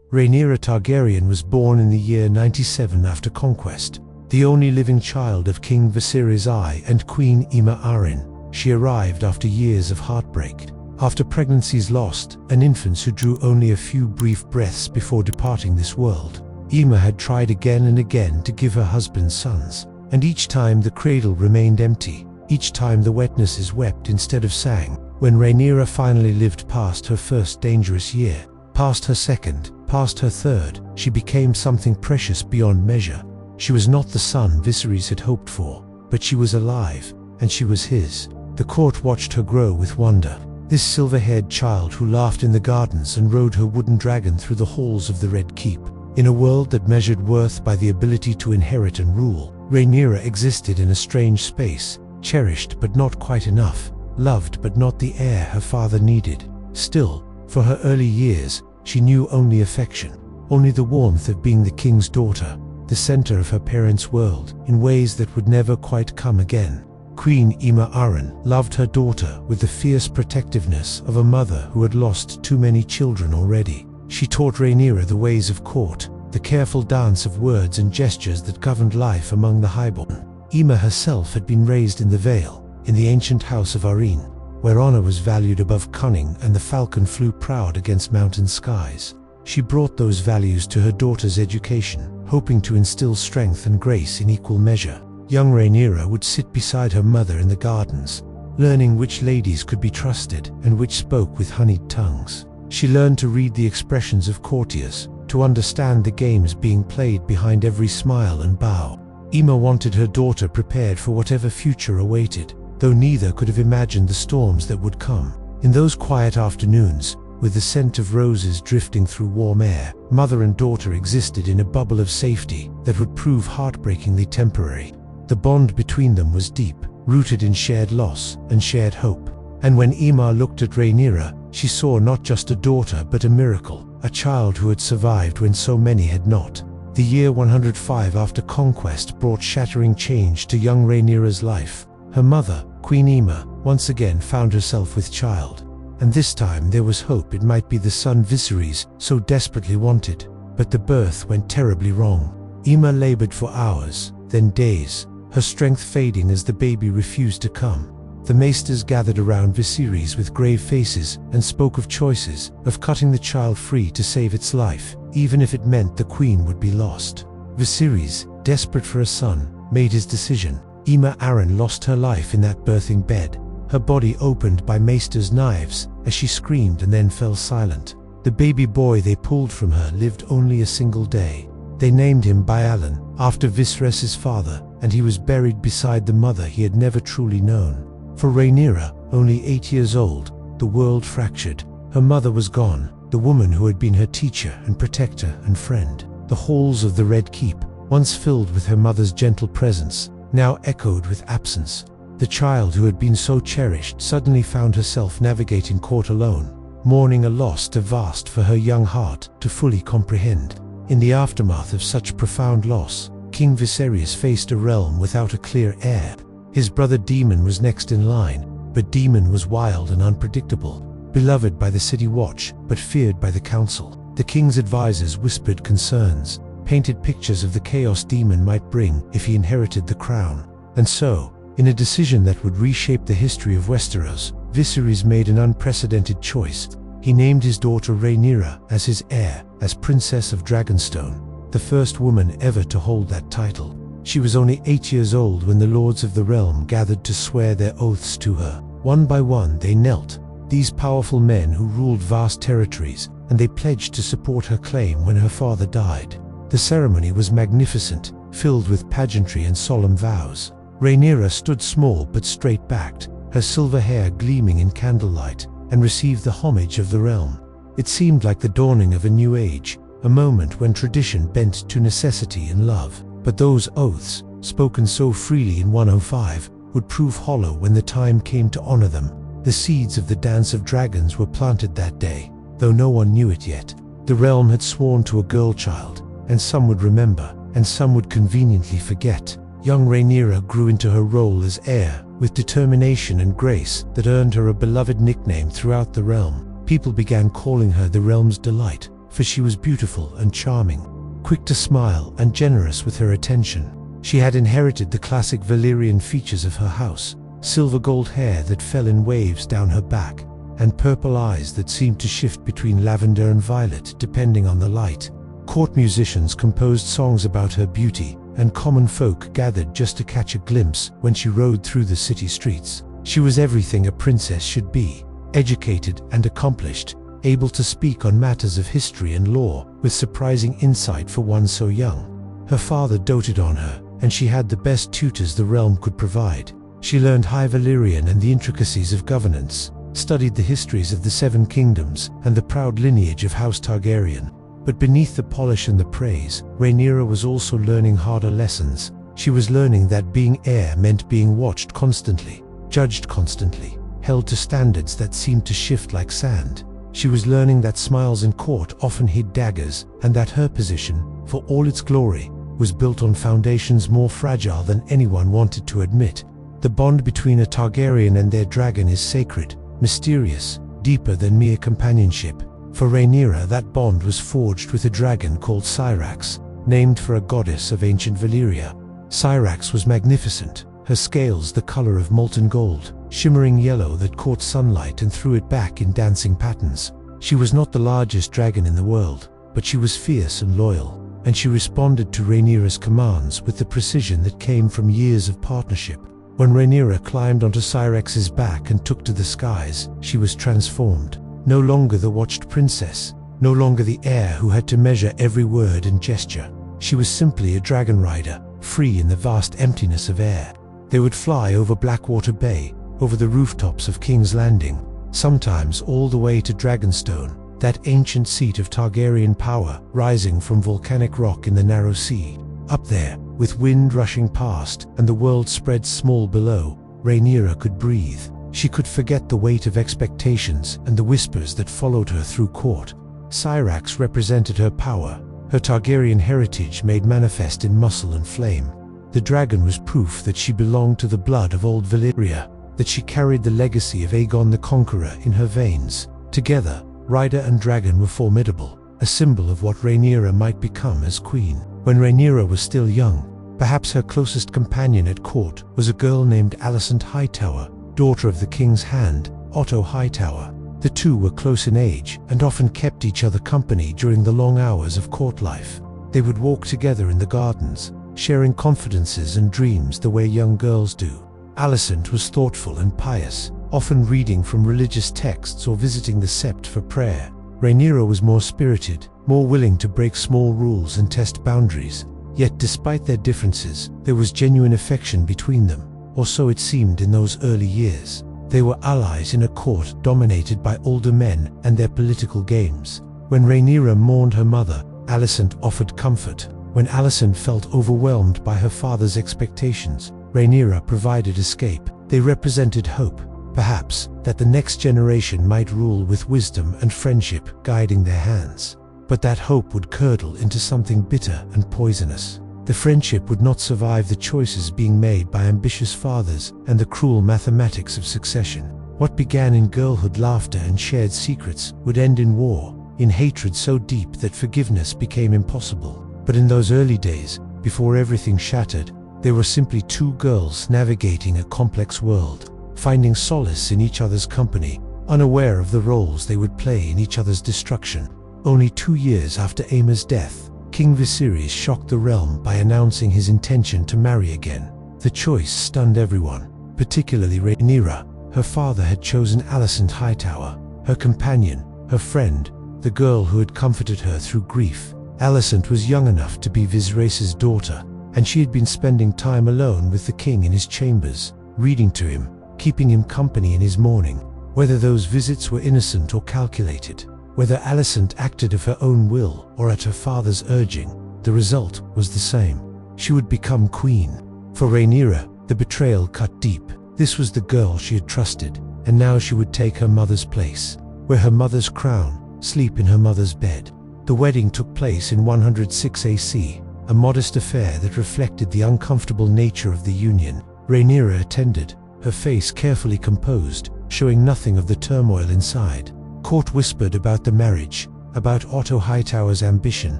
Rhaenyra Targaryen was born in the year 97 after conquest, the only living child of King Viserys I and Queen Aemma Arryn. She arrived after years of heartbreak, after pregnancies lost, and infants who drew only a few brief breaths before departing this world. Aemma had tried again and again to give her husband sons, and each time the cradle remained empty. Each time the wetnesses wept instead of sang. When Rhaenyra finally lived past her first dangerous year, past her second, past her third, she became something precious beyond measure. She was not the son Viserys had hoped for, but she was alive, and she was his. The court watched her grow with wonder. This silver-haired child who laughed in the gardens and rode her wooden dragon through the halls of the Red Keep. In a world that measured worth by the ability to inherit and rule, Rhaenyra existed in a strange space, cherished but not quite enough, loved but not the heir her father needed. Still, for her early years, she knew only affection, only the warmth of being the king's daughter, the center of her parents' world, in ways that would never quite come again. Queen Aemma Arryn loved her daughter with the fierce protectiveness of a mother who had lost too many children already. She taught Rhaenyra the ways of court, the careful dance of words and gestures that governed life among the highborn. Aemma herself had been raised in the Vale, in the ancient house of Arryn, where honor was valued above cunning and the falcon flew proud against mountain skies. She brought those values to her daughter's education, hoping to instill strength and grace in equal measure. Young Rhaenyra would sit beside her mother in the gardens, learning which ladies could be trusted and which spoke with honeyed tongues. She learned to read the expressions of courtiers, to understand the games being played behind every smile and bow. Aemma wanted her daughter prepared for whatever future awaited, though neither could have imagined the storms that would come. In those quiet afternoons, with the scent of roses drifting through warm air, mother and daughter existed in a bubble of safety that would prove heartbreakingly temporary. The bond between them was deep, rooted in shared loss and shared hope. And when Aemma looked at Rhaenyra, she saw not just a daughter but a miracle, a child who had survived when so many had not. The year 105 after conquest brought shattering change to young Rhaenyra's life. Her mother, Queen Aemma, once again found herself with child. And this time there was hope it might be the son Viserys so desperately wanted. But the birth went terribly wrong. Aemma labored for hours, then days, her strength fading as the baby refused to come. The maesters gathered around Viserys with grave faces and spoke of choices, of cutting the child free to save its life, even if it meant the queen would be lost. Viserys, desperate for a son, made his decision. Aemma Arryn lost her life in that birthing bed, her body opened by maesters' knives as she screamed and then fell silent. The baby boy they pulled from her lived only a single day. They named him Byalan, after Viserys' father, and he was buried beside the mother he had never truly known. For Rhaenyra, only 8 years old, the world fractured. Her mother was gone, the woman who had been her teacher and protector and friend. The halls of the Red Keep, once filled with her mother's gentle presence, now echoed with absence. The child who had been so cherished suddenly found herself navigating court alone, mourning a loss too vast for her young heart to fully comprehend. In the aftermath of such profound loss, King Viserys faced a realm without a clear heir. His brother Daemon was next in line, but Daemon was wild and unpredictable, beloved by the city watch, but feared by the council. The king's advisors whispered concerns, painted pictures of the chaos Daemon might bring if he inherited the crown. And so, in a decision that would reshape the history of Westeros, Viserys made an unprecedented choice. He named his daughter Rhaenyra as his heir, as Princess of Dragonstone, the first woman ever to hold that title. She was only 8 years old when the lords of the realm gathered to swear their oaths to her. One by one they knelt, these powerful men who ruled vast territories, and they pledged to support her claim when her father died. The ceremony was magnificent, filled with pageantry and solemn vows. Rhaenyra stood small but straight-backed, her silver hair gleaming in candlelight, and received the homage of the realm. It seemed like the dawning of a new age, a moment when tradition bent to necessity and love. But those oaths, spoken so freely in 105, would prove hollow when the time came to honor them. The seeds of the Dance of Dragons were planted that day, though no one knew it yet. The realm had sworn to a girl child, and some would remember, and some would conveniently forget. Young Rhaenyra grew into her role as heir, with determination and grace that earned her a beloved nickname throughout the realm. People began calling her the realm's delight, for she was beautiful and charming, quick to smile and generous with her attention. She had inherited the classic Valyrian features of her house: silver gold hair that fell in waves down her back, and purple eyes that seemed to shift between lavender and violet depending on the light. Court musicians composed songs about her beauty, and common folk gathered just to catch a glimpse when she rode through the city streets. She was everything a princess should be: educated and accomplished, able to speak on matters of history and law with surprising insight for one so young. Her father doted on her, and she had the best tutors the realm could provide. She learned High Valyrian and the intricacies of governance, studied the histories of the Seven Kingdoms and the proud lineage of House Targaryen. But beneath the polish and the praise, Rhaenyra was also learning harder lessons. She was learning that being heir meant being watched constantly, judged constantly, held to standards that seemed to shift like sand. She was learning that smiles in court often hid daggers, and that her position, for all its glory, was built on foundations more fragile than anyone wanted to admit. The bond between a Targaryen and their dragon is sacred, mysterious, deeper than mere companionship. For Rhaenyra, that bond was forged with a dragon called Syrax, named for a goddess of ancient Valyria. Syrax was magnificent, her scales the color of molten gold, shimmering yellow that caught sunlight and threw it back in dancing patterns. She was not the largest dragon in the world, but she was fierce and loyal, and she responded to Rhaenyra's commands with the precision that came from years of partnership. When Rhaenyra climbed onto Syrax's back and took to the skies, she was transformed. No longer the watched princess, no longer the heir who had to measure every word and gesture. She was simply a dragon rider, free in the vast emptiness of air. They would fly over Blackwater Bay, over the rooftops of King's Landing, sometimes all the way to Dragonstone, that ancient seat of Targaryen power rising from volcanic rock in the narrow sea. Up there, with wind rushing past and the world spread small below, Rhaenyra could breathe. She could forget the weight of expectations and the whispers that followed her through court. Syrax represented her power, her Targaryen heritage made manifest in muscle and flame. The dragon was proof that she belonged to the blood of old Valyria, that she carried the legacy of Aegon the Conqueror in her veins. Together, rider and dragon were formidable, a symbol of what Rhaenyra might become as queen. When Rhaenyra was still young, perhaps her closest companion at court was a girl named Alicent Hightower, daughter of the king's hand, Otto Hightower. The two were close in age and often kept each other company during the long hours of court life. They would walk together in the gardens, sharing confidences and dreams the way young girls do. Alicent was thoughtful and pious, often reading from religious texts or visiting the sept for prayer. Rhaenyra was more spirited, more willing to break small rules and test boundaries. Yet despite their differences, there was genuine affection between them. Or so it seemed in those early years. They were allies in a court dominated by older men and their political games. When Rhaenyra mourned her mother, Alicent offered comfort. When Alicent felt overwhelmed by her father's expectations, Rhaenyra provided escape. They represented hope, perhaps, that the next generation might rule with wisdom and friendship guiding their hands. But that hope would curdle into something bitter and poisonous. The friendship would not survive the choices being made by ambitious fathers and the cruel mathematics of succession. What began in girlhood laughter and shared secrets would end in war, in hatred so deep that forgiveness became impossible. But in those early days, before everything shattered, they were simply two girls navigating a complex world, finding solace in each other's company, unaware of the roles they would play in each other's destruction. Only 2 years after Aemma's death, King Viserys shocked the realm by announcing his intention to marry again. The choice stunned everyone, particularly Rhaenyra. Her father had chosen Alicent Hightower, her companion, her friend, the girl who had comforted her through grief. Alicent was young enough to be Viserys' daughter, and she had been spending time alone with the king in his chambers, reading to him, keeping him company in his mourning. Whether those visits were innocent or calculated, whether Alicent acted of her own will or at her father's urging, the result was the same. She would become queen. For Rhaenyra, the betrayal cut deep. This was the girl she had trusted, and now she would take her mother's place, wear her mother's crown, sleep in her mother's bed. The wedding took place in 106 AC, a modest affair that reflected the uncomfortable nature of the union. Rhaenyra attended, her face carefully composed, showing nothing of the turmoil inside. Court whispered about the marriage, about Otto Hightower's ambition,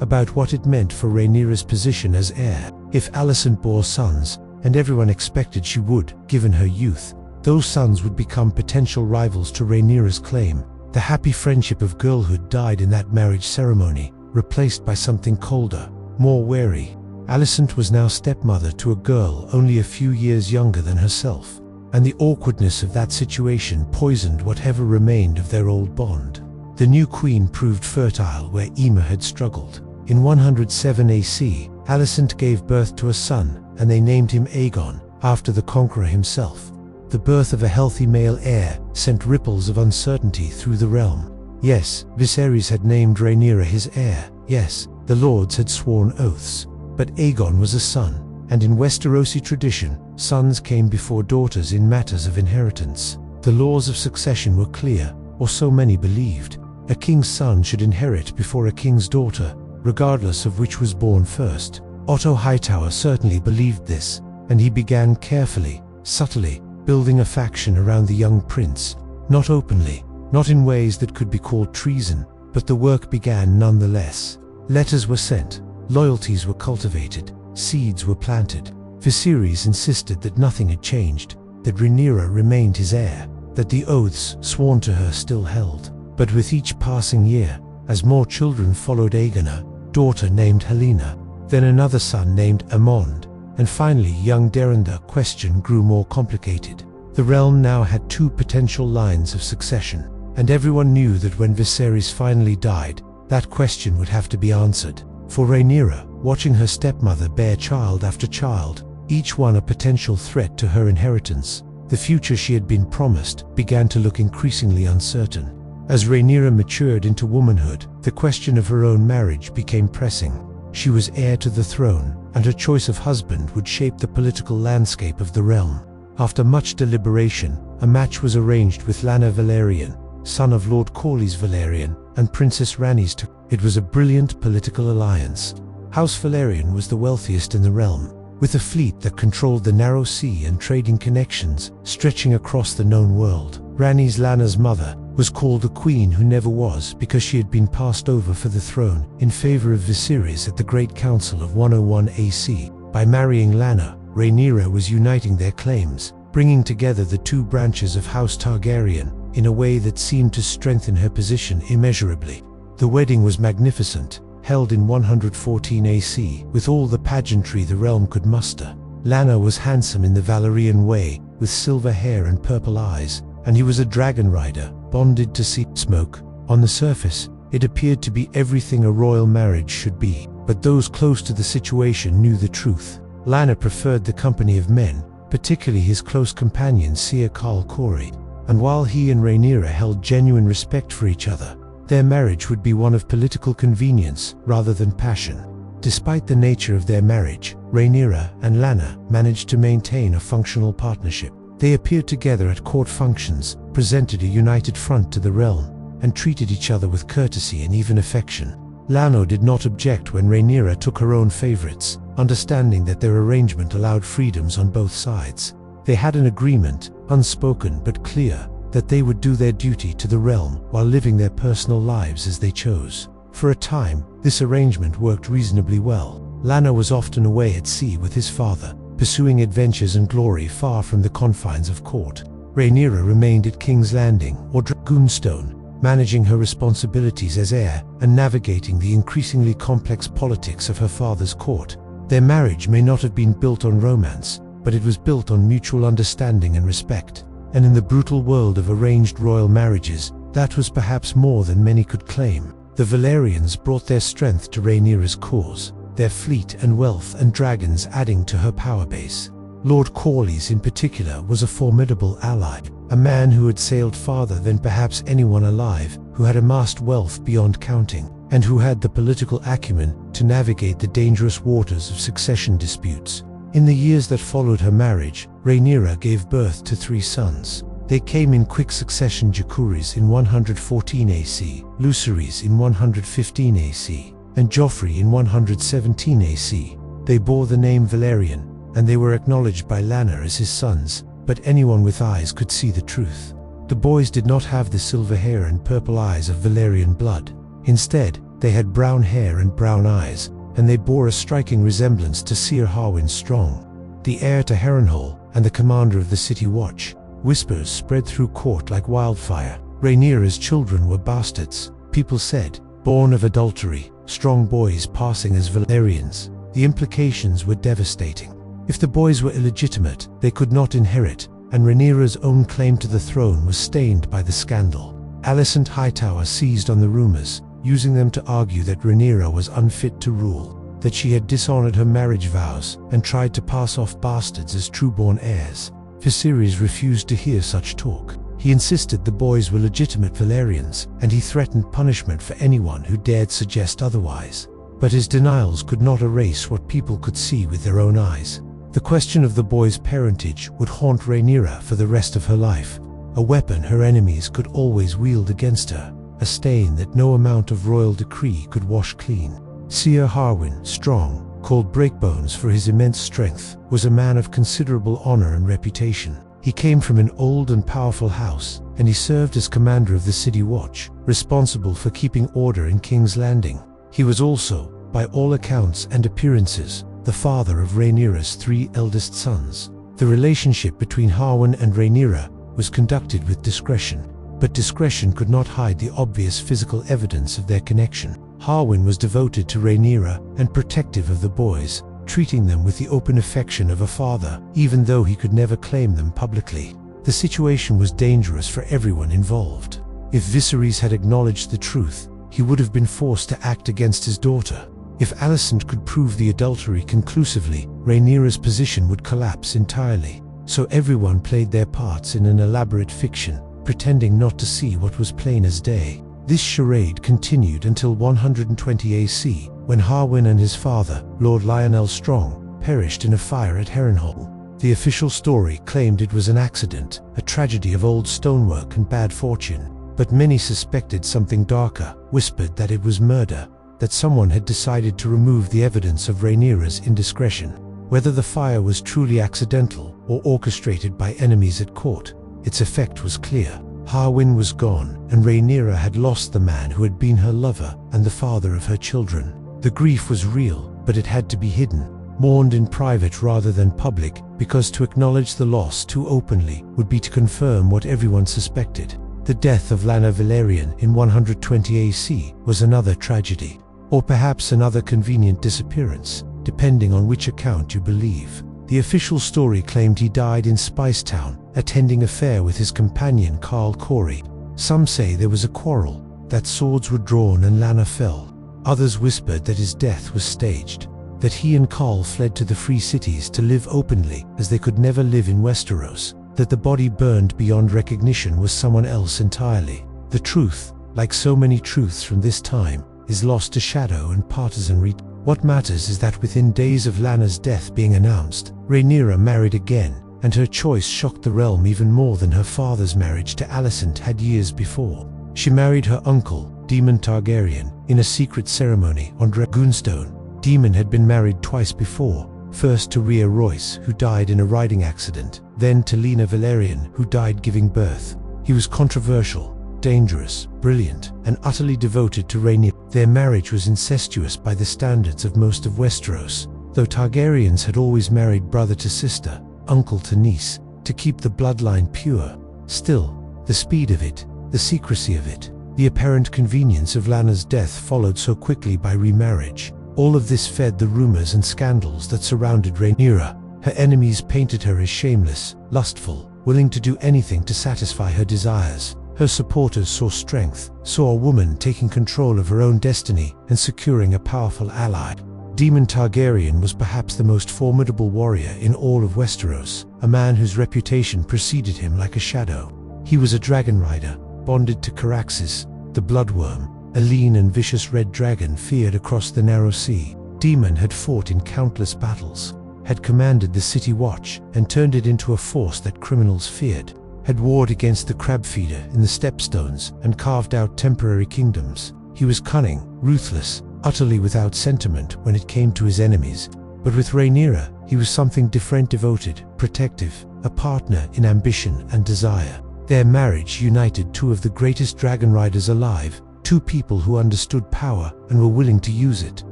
about what it meant for Rhaenyra's position as heir. If Alicent bore sons, and everyone expected she would, given her youth, those sons would become potential rivals to Rhaenyra's claim. The happy friendship of girlhood died in that marriage ceremony, replaced by something colder, more wary. Alicent was now stepmother to a girl only a few years younger than herself, and the awkwardness of that situation poisoned whatever remained of their old bond. The new queen proved fertile where Aemma had struggled. In 107 AC, Alicent gave birth to a son, and they named him Aegon, after the conqueror himself. The birth of a healthy male heir sent ripples of uncertainty through the realm. Yes, Viserys had named Rhaenyra his heir. Yes, the lords had sworn oaths. But Aegon was a son, and in Westerosi tradition, sons came before daughters in matters of inheritance. The laws of succession were clear, or so many believed. A king's son should inherit before a king's daughter, regardless of which was born first. Otto Hightower certainly believed this, and he began carefully, subtly, building a faction around the young prince. Not openly, not in ways that could be called treason, but the work began nonetheless. Letters were sent. Loyalties were cultivated, seeds were planted. Viserys insisted that nothing had changed, that Rhaenyra remained his heir, that the oaths sworn to her still held. But with each passing year, as more children followed Aegon, a daughter named Helena, then another son named Aemond, and finally young Derrender, question grew more complicated. The realm now had two potential lines of succession, and everyone knew that when Viserys finally died, that question would have to be answered. For Rhaenyra, watching her stepmother bear child after child, each one a potential threat to her inheritance, the future she had been promised began to look increasingly uncertain. As Rhaenyra matured into womanhood, the question of her own marriage became pressing. She was heir to the throne, and her choice of husband would shape the political landscape of the realm. After much deliberation, a match was arranged with Lana Velaryon, son of Lord Corlys Velaryon, and Princess Rhaenys. It was a brilliant political alliance. House Velaryon was the wealthiest in the realm, with a fleet that controlled the narrow sea and trading connections stretching across the known world. Rhaenys, Lana's mother, was called the Queen Who Never Was because she had been passed over for the throne in favor of Viserys at the Great Council of 101 AC. By marrying Lana, Rhaenyra was uniting their claims, bringing together the two branches of House Targaryen in a way that seemed to strengthen her position immeasurably. The wedding was magnificent, held in 114 AC, with all the pageantry the realm could muster. Lana was handsome in the Valyrian way, with silver hair and purple eyes, and he was a dragon rider, bonded to sea smoke. On the surface, it appeared to be everything a royal marriage should be, but those close to the situation knew the truth. Lana preferred the company of men, particularly his close companion Ser Carl Corey, and while he and Rhaenyra held genuine respect for each other, their marriage would be one of political convenience rather than passion. Despite the nature of their marriage, Rhaenyra and Lana managed to maintain a functional partnership. They appeared together at court functions, presented a united front to the realm, and treated each other with courtesy and even affection. Lana did not object when Rhaenyra took her own favorites, understanding that their arrangement allowed freedoms on both sides. They had an agreement, unspoken but clear, that they would do their duty to the realm while living their personal lives as they chose. For a time, this arrangement worked reasonably well. Lana was often away at sea with his father, pursuing adventures and glory far from the confines of court. Rhaenyra remained at King's Landing or Dragoonstone, managing her responsibilities as heir and navigating the increasingly complex politics of her father's court. Their marriage may not have been built on romance, but it was built on mutual understanding and respect. And in the brutal world of arranged royal marriages, that was perhaps more than many could claim. The Velaryons brought their strength to Rhaenyra's cause, their fleet and wealth and dragons adding to her power base. Lord Corlys in particular was a formidable ally, a man who had sailed farther than perhaps anyone alive, who had amassed wealth beyond counting, and who had the political acumen to navigate the dangerous waters of succession disputes. In the years that followed her marriage, Rhaenyra gave birth to 3 sons. They came in quick succession: Jacuris in 114 AC, Lucerys in 115 AC, and Joffrey in 117 AC. They bore the name Velaryon, and they were acknowledged by Lana as his sons, but anyone with eyes could see the truth. The boys did not have the silver hair and purple eyes of Valyrian blood. Instead, they had brown hair and brown eyes, and they bore a striking resemblance to Seer Harwin Strong, the heir to Harrenhal and the commander of the City Watch. Whispers spread through court like wildfire. Rhaenyra's children were bastards, people said, born of adultery, strong boys passing as Valyrians. The implications were devastating. If the boys were illegitimate, they could not inherit, and Rhaenyra's own claim to the throne was stained by the scandal. Alicent Hightower seized on the rumors, using them to argue that Rhaenyra was unfit to rule, that she had dishonored her marriage vows and tried to pass off bastards as true-born heirs. Viserys refused to hear such talk. He insisted the boys were legitimate Valyrians, and he threatened punishment for anyone who dared suggest otherwise. But his denials could not erase what people could see with their own eyes. The question of the boys' parentage would haunt Rhaenyra for the rest of her life, a weapon her enemies could always wield against her, a stain that no amount of royal decree could wash clean. Seer Harwin Strong, called Breakbones for his immense strength, was a man of considerable honor and reputation. He came from an old and powerful house, and he served as commander of the City Watch, responsible for keeping order in King's Landing. He was also, by all accounts and appearances, the father of Rhaenyra's 3 eldest sons. The relationship between Harwin and Rhaenyra was conducted with discretion, but discretion could not hide the obvious physical evidence of their connection. Harwin was devoted to Rhaenyra and protective of the boys, treating them with the open affection of a father, even though he could never claim them publicly. The situation was dangerous for everyone involved. If Viserys had acknowledged the truth, he would have been forced to act against his daughter. If Alicent could prove the adultery conclusively, Rhaenyra's position would collapse entirely. So everyone played their parts in an elaborate fiction, pretending not to see what was plain as day. This charade continued until 120 AC, when Harwin and his father, Lord Lionel Strong, perished in a fire at Harrenhal. The official story claimed it was an accident, a tragedy of old stonework and bad fortune, but many suspected something darker, whispered that it was murder, that someone had decided to remove the evidence of Rhaenyra's indiscretion. Whether the fire was truly accidental or orchestrated by enemies at court, its effect was clear. Harwin was gone, and Rhaenyra had lost the man who had been her lover and the father of her children. The grief was real, but it had to be hidden, mourned in private rather than public, because to acknowledge the loss too openly would be to confirm what everyone suspected. The death of Rhaenyra Targaryen in 120 AC was another tragedy, or perhaps another convenient disappearance, depending on which account you believe. The official story claimed he died in Spicetown, attending a fair with his companion Carl Corey. Some say there was a quarrel, that swords were drawn and Lana fell. Others whispered that his death was staged, that he and Carl fled to the free cities to live openly as they could never live in Westeros, that the body burned beyond recognition was someone else entirely. The truth, like so many truths from this time, is lost to shadow and partisanry. What matters is that within days of Lana's death being announced, Rhaenyra married again, and her choice shocked the realm even more than her father's marriage to Alicent had years before. She married her uncle, Daemon Targaryen, in a secret ceremony on Dragoonstone. Daemon had been married twice before, first to Rhea Royce, who died in a riding accident, then to Lena Valerian, who died giving birth. He was controversial, dangerous, brilliant, and utterly devoted to Rhaenyra. Their marriage was incestuous by the standards of most of Westeros, though Targaryens had always married brother to sister, uncle to niece, to keep the bloodline pure. Still, the speed of it, the secrecy of it, the apparent convenience of Lana's death followed so quickly by remarriage. All of this fed the rumors and scandals that surrounded Rhaenyra. Her enemies painted her as shameless, lustful, willing to do anything to satisfy her desires. Her supporters saw strength, saw a woman taking control of her own destiny and securing a powerful ally. Daemon Targaryen was perhaps the most formidable warrior in all of Westeros, a man whose reputation preceded him like a shadow. He was a dragon rider, bonded to Caraxes, the bloodworm, a lean and vicious red dragon feared across the narrow sea. Daemon had fought in countless battles, had commanded the City Watch and turned it into a force that criminals feared, had warred against the crab feeder in the Stepstones and carved out temporary kingdoms. He was cunning, ruthless, utterly without sentiment when it came to his enemies. But with Rhaenyra, he was something different, devoted, protective, a partner in ambition and desire. Their marriage united two of the greatest dragon riders alive, two people who understood power and were willing to use it.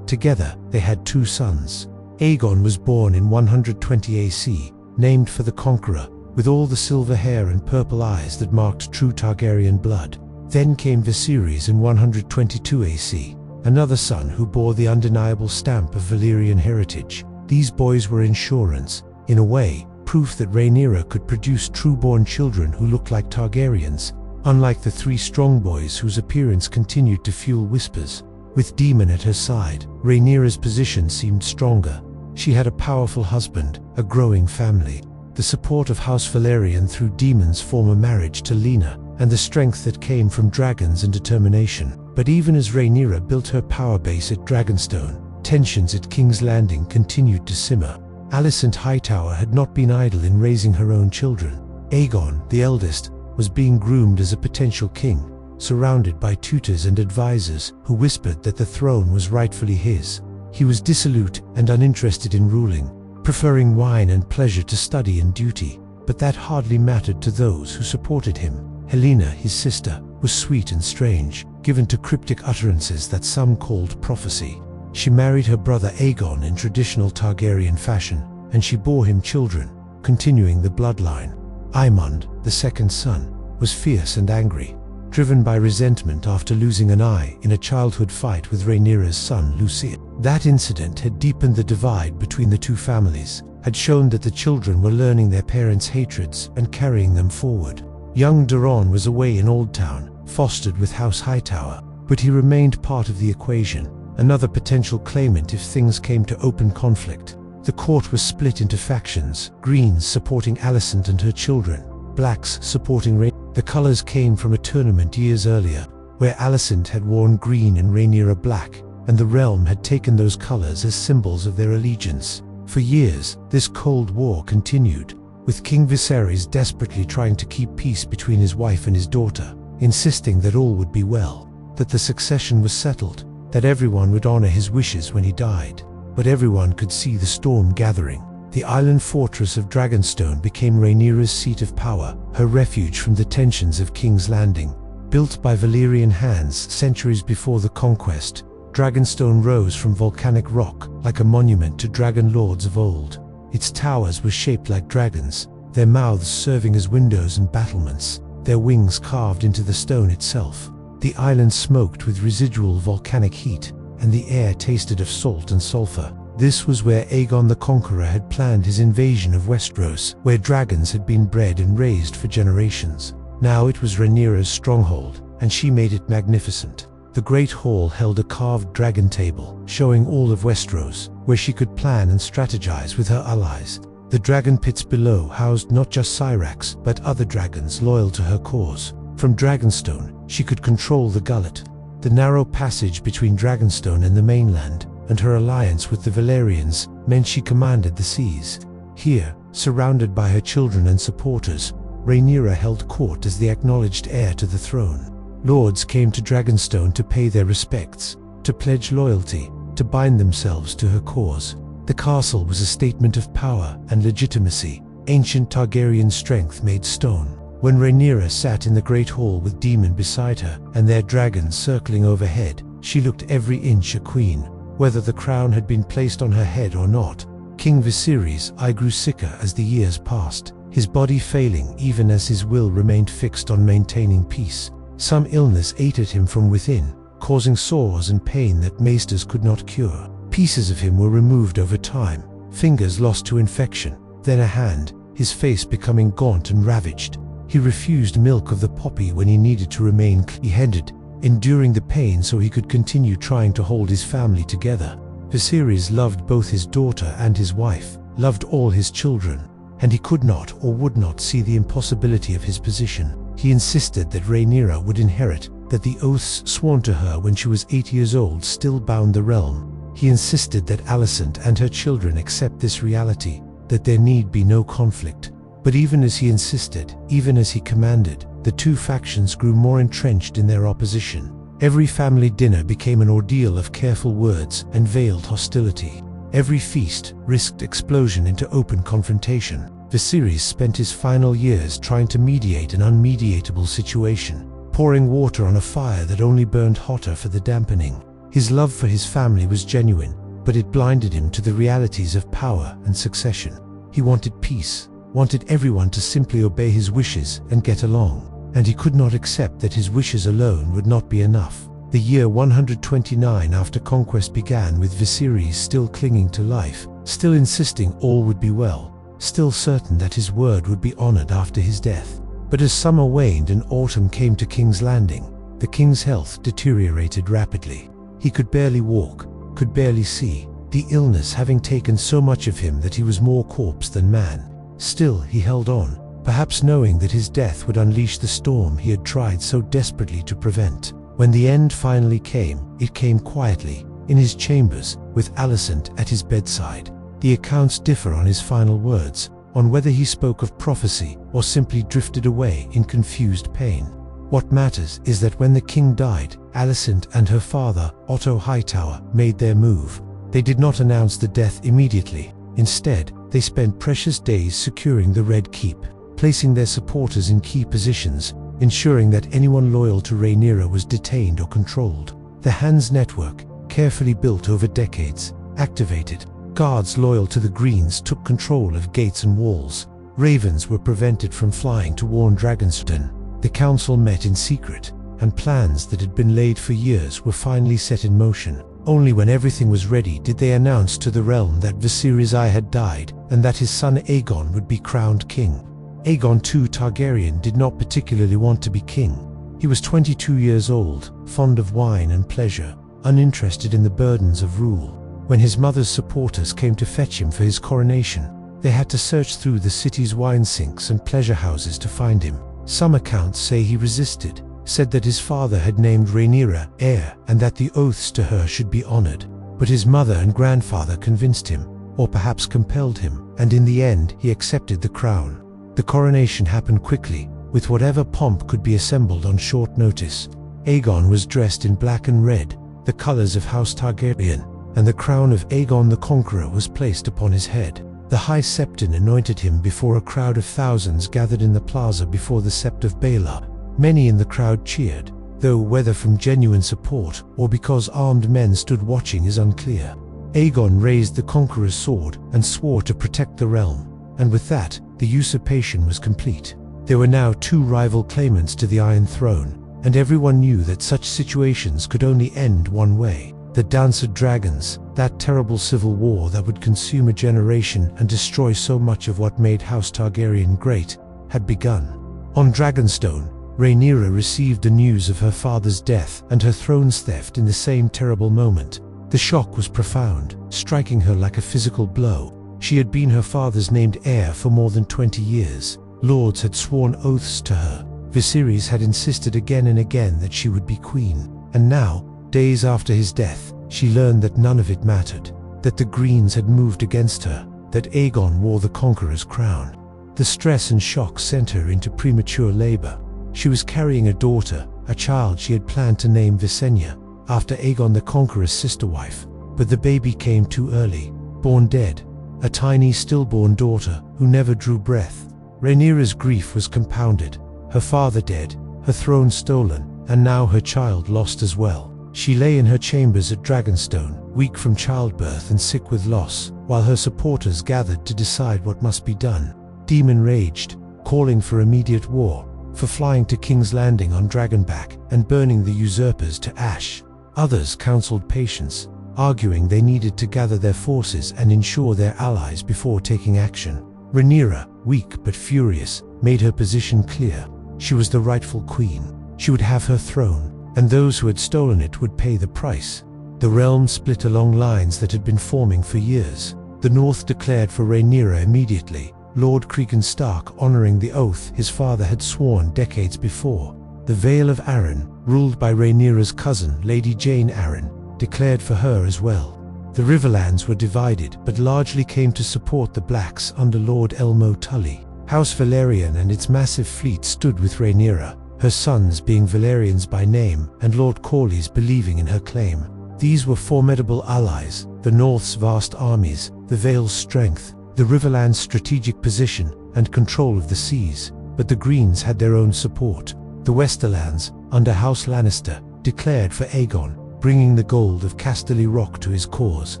Together, they had two sons. Aegon was born in 120 AC, named for the conqueror, with all the silver hair and purple eyes that marked true Targaryen blood. Then came Viserys in 122 AC, another son who bore the undeniable stamp of Valyrian heritage. These boys were insurance, in a way, proof that Rhaenyra could produce true-born children who looked like Targaryens, unlike the three strong boys whose appearance continued to fuel whispers. With Daemon at her side, Rhaenyra's position seemed stronger. She had a powerful husband, a growing family, the support of House Velaryon through Daemon's former marriage to Lena, and the strength that came from dragons and determination. But even as Rhaenyra built her power base at Dragonstone, tensions at King's Landing continued to simmer. Alicent Hightower had not been idle in raising her own children. Aegon, the eldest, was being groomed as a potential king, surrounded by tutors and advisors who whispered that the throne was rightfully his. He was dissolute and uninterested in ruling, preferring wine and pleasure to study and duty, but that hardly mattered to those who supported him. Helaena, his sister, was sweet and strange, given to cryptic utterances that some called prophecy. She married her brother Aegon in traditional Targaryen fashion, and she bore him children, continuing the bloodline. Aemond, the second son, was fierce and angry, driven by resentment after losing an eye in a childhood fight with Rhaenyra's son Lucian. That incident had deepened the divide between the two families, had shown that the children were learning their parents' hatreds and carrying them forward. Young Doran was away in Old Town, fostered with House Hightower, but he remained part of the equation, another potential claimant if things came to open conflict. The court was split into factions, Greens supporting Alicent and her children, Blacks supporting Rhaenyra. The colors came from a tournament years earlier, where Alicent had worn green and Rhaenyra black, and the realm had taken those colors as symbols of their allegiance. For years, this Cold War continued, with King Viserys desperately trying to keep peace between his wife and his daughter, insisting that all would be well, that the succession was settled, that everyone would honor his wishes when he died. But everyone could see the storm gathering. The island fortress of Dragonstone became Rhaenyra's seat of power, her refuge from the tensions of King's Landing. Built by Valyrian hands centuries before the conquest, Dragonstone rose from volcanic rock like a monument to dragon lords of old. Its towers were shaped like dragons, their mouths serving as windows and battlements, their wings carved into the stone itself. The island smoked with residual volcanic heat, and the air tasted of salt and sulfur. This was where Aegon the Conqueror had planned his invasion of Westeros, where dragons had been bred and raised for generations. Now it was Rhaenyra's stronghold, and she made it magnificent. The Great Hall held a carved dragon table, showing all of Westeros, where she could plan and strategize with her allies. The dragon pits below housed not just Syrax, but other dragons loyal to her cause. From Dragonstone, she could control the Gullet, the narrow passage between Dragonstone and the mainland, and her alliance with the Velaryons meant she commanded the seas. Here, surrounded by her children and supporters, Rhaenyra held court as the acknowledged heir to the throne. Lords came to Dragonstone to pay their respects, to pledge loyalty, to bind themselves to her cause. The castle was a statement of power and legitimacy, ancient Targaryen strength made stone. When Rhaenyra sat in the Great Hall with Daemon beside her and their dragons circling overhead, she looked every inch a queen, whether the crown had been placed on her head or not. King Viserys' eye grew sicker as the years passed, his body failing even as his will remained fixed on maintaining peace. Some illness ate at him from within, causing sores and pain that maesters could not cure. Pieces of him were removed over time, fingers lost to infection, then a hand, his face becoming gaunt and ravaged. He refused milk of the poppy when he needed to remain clear-headed, enduring the pain so he could continue trying to hold his family together. Viserys loved both his daughter and his wife, loved all his children, and he could not or would not see the impossibility of his position. He insisted that Rhaenyra would inherit, that the oaths sworn to her when she was 8 years old still bound the realm. He insisted that Alicent and her children accept this reality, that there need be no conflict. But even as he insisted, even as he commanded, the two factions grew more entrenched in their opposition. Every family dinner became an ordeal of careful words and veiled hostility. Every feast risked explosion into open confrontation. Viserys spent his final years trying to mediate an unmediatable situation. pouring water on a fire that only burned hotter for the dampening. His love for his family was genuine, but it blinded him to the realities of power and succession. He wanted peace, wanted everyone to simply obey his wishes and get along, and he could not accept that his wishes alone would not be enough. The year 129 after conquest began, with Viserys still clinging to life, still insisting all would be well, still certain that his word would be honored after his death. But as summer waned and autumn came to King's Landing, the king's health deteriorated rapidly. He could barely walk, could barely see, the illness having taken so much of him that he was more corpse than man. Still he held on, perhaps knowing that his death would unleash the storm he had tried so desperately to prevent. When the end finally came, it came quietly, in his chambers, with Alicent at his bedside. The accounts differ on his final words, on whether he spoke of prophecy or simply drifted away in confused pain. What matters is that when the king died, Alicent and her father, Otto Hightower, made their move. They did not announce the death immediately. Instead, they spent precious days securing the Red Keep, placing their supporters in key positions, ensuring that anyone loyal to Rhaenyra was detained or controlled. The Hands network, carefully built over decades, activated. Guards loyal to the Greens took control of gates and walls. Ravens were prevented from flying to warn Dragonstone. The council met in secret, and plans that had been laid for years were finally set in motion. Only when everything was ready did they announce to the realm that Viserys I had died, and that his son Aegon would be crowned king. Aegon II Targaryen did not particularly want to be king. He was 22 years old, fond of wine and pleasure, uninterested in the burdens of rule. When his mother's supporters came to fetch him for his coronation, they had to search through the city's wine sinks and pleasure houses to find him. Some accounts say he resisted, said that his father had named Rhaenyra heir and that the oaths to her should be honored. But his mother and grandfather convinced him, or perhaps compelled him, and in the end he accepted the crown. The coronation happened quickly, with whatever pomp could be assembled on short notice. Aegon was dressed in black and red, the colors of House Targaryen, and the crown of Aegon the Conqueror was placed upon his head. The High Septon anointed him before a crowd of thousands gathered in the plaza before the Sept of Baelor. Many in the crowd cheered, though whether from genuine support or because armed men stood watching is unclear. Aegon raised the Conqueror's sword and swore to protect the realm, and with that, the usurpation was complete. There were now two rival claimants to the Iron Throne, and everyone knew that such situations could only end one way. The Dance of Dragons, that terrible civil war that would consume a generation and destroy so much of what made House Targaryen great, had begun. On Dragonstone, Rhaenyra received the news of her father's death and her throne's theft in the same terrible moment. The shock was profound, striking her like a physical blow. She had been her father's named heir for more than 20 years. Lords had sworn oaths to her. Viserys had insisted again and again that she would be queen. And now, days after his death, she learned that none of it mattered, that the Greens had moved against her, that Aegon wore the Conqueror's crown. The stress and shock sent her into premature labor. She was carrying a daughter, a child she had planned to name Visenya, after Aegon the Conqueror's sister wife. But the baby came too early, born dead, a tiny stillborn daughter who never drew breath. Rhaenyra's grief was compounded, her father dead, her throne stolen, and now her child lost as well. She lay in her chambers at Dragonstone, weak from childbirth and sick with loss, while her supporters gathered to decide what must be done. Daemon raged, calling for immediate war, for flying to King's Landing on Dragonback and burning the usurpers to ash. Others counseled patience, arguing they needed to gather their forces and ensure their allies before taking action. Rhaenyra, weak but furious, made her position clear. She was the rightful queen. She would have her throne, and those who had stolen it would pay the price. The realm split along lines that had been forming for years. The North declared for Rhaenyra immediately, Lord Cregan Stark honoring the oath his father had sworn decades before. The Vale of Arryn, ruled by Rhaenyra's cousin, Lady Jane Arryn, declared for her as well. The Riverlands were divided, but largely came to support the Blacks under Lord Elmo Tully. House Valyrian and its massive fleet stood with Rhaenyra, her sons being Valyrians by name and Lord Corlys believing in her claim. These were formidable allies, the North's vast armies, the Vale's strength, the Riverland's strategic position and control of the seas. But the Greens had their own support. The Westerlands, under House Lannister, declared for Aegon, bringing the gold of Casterly Rock to his cause.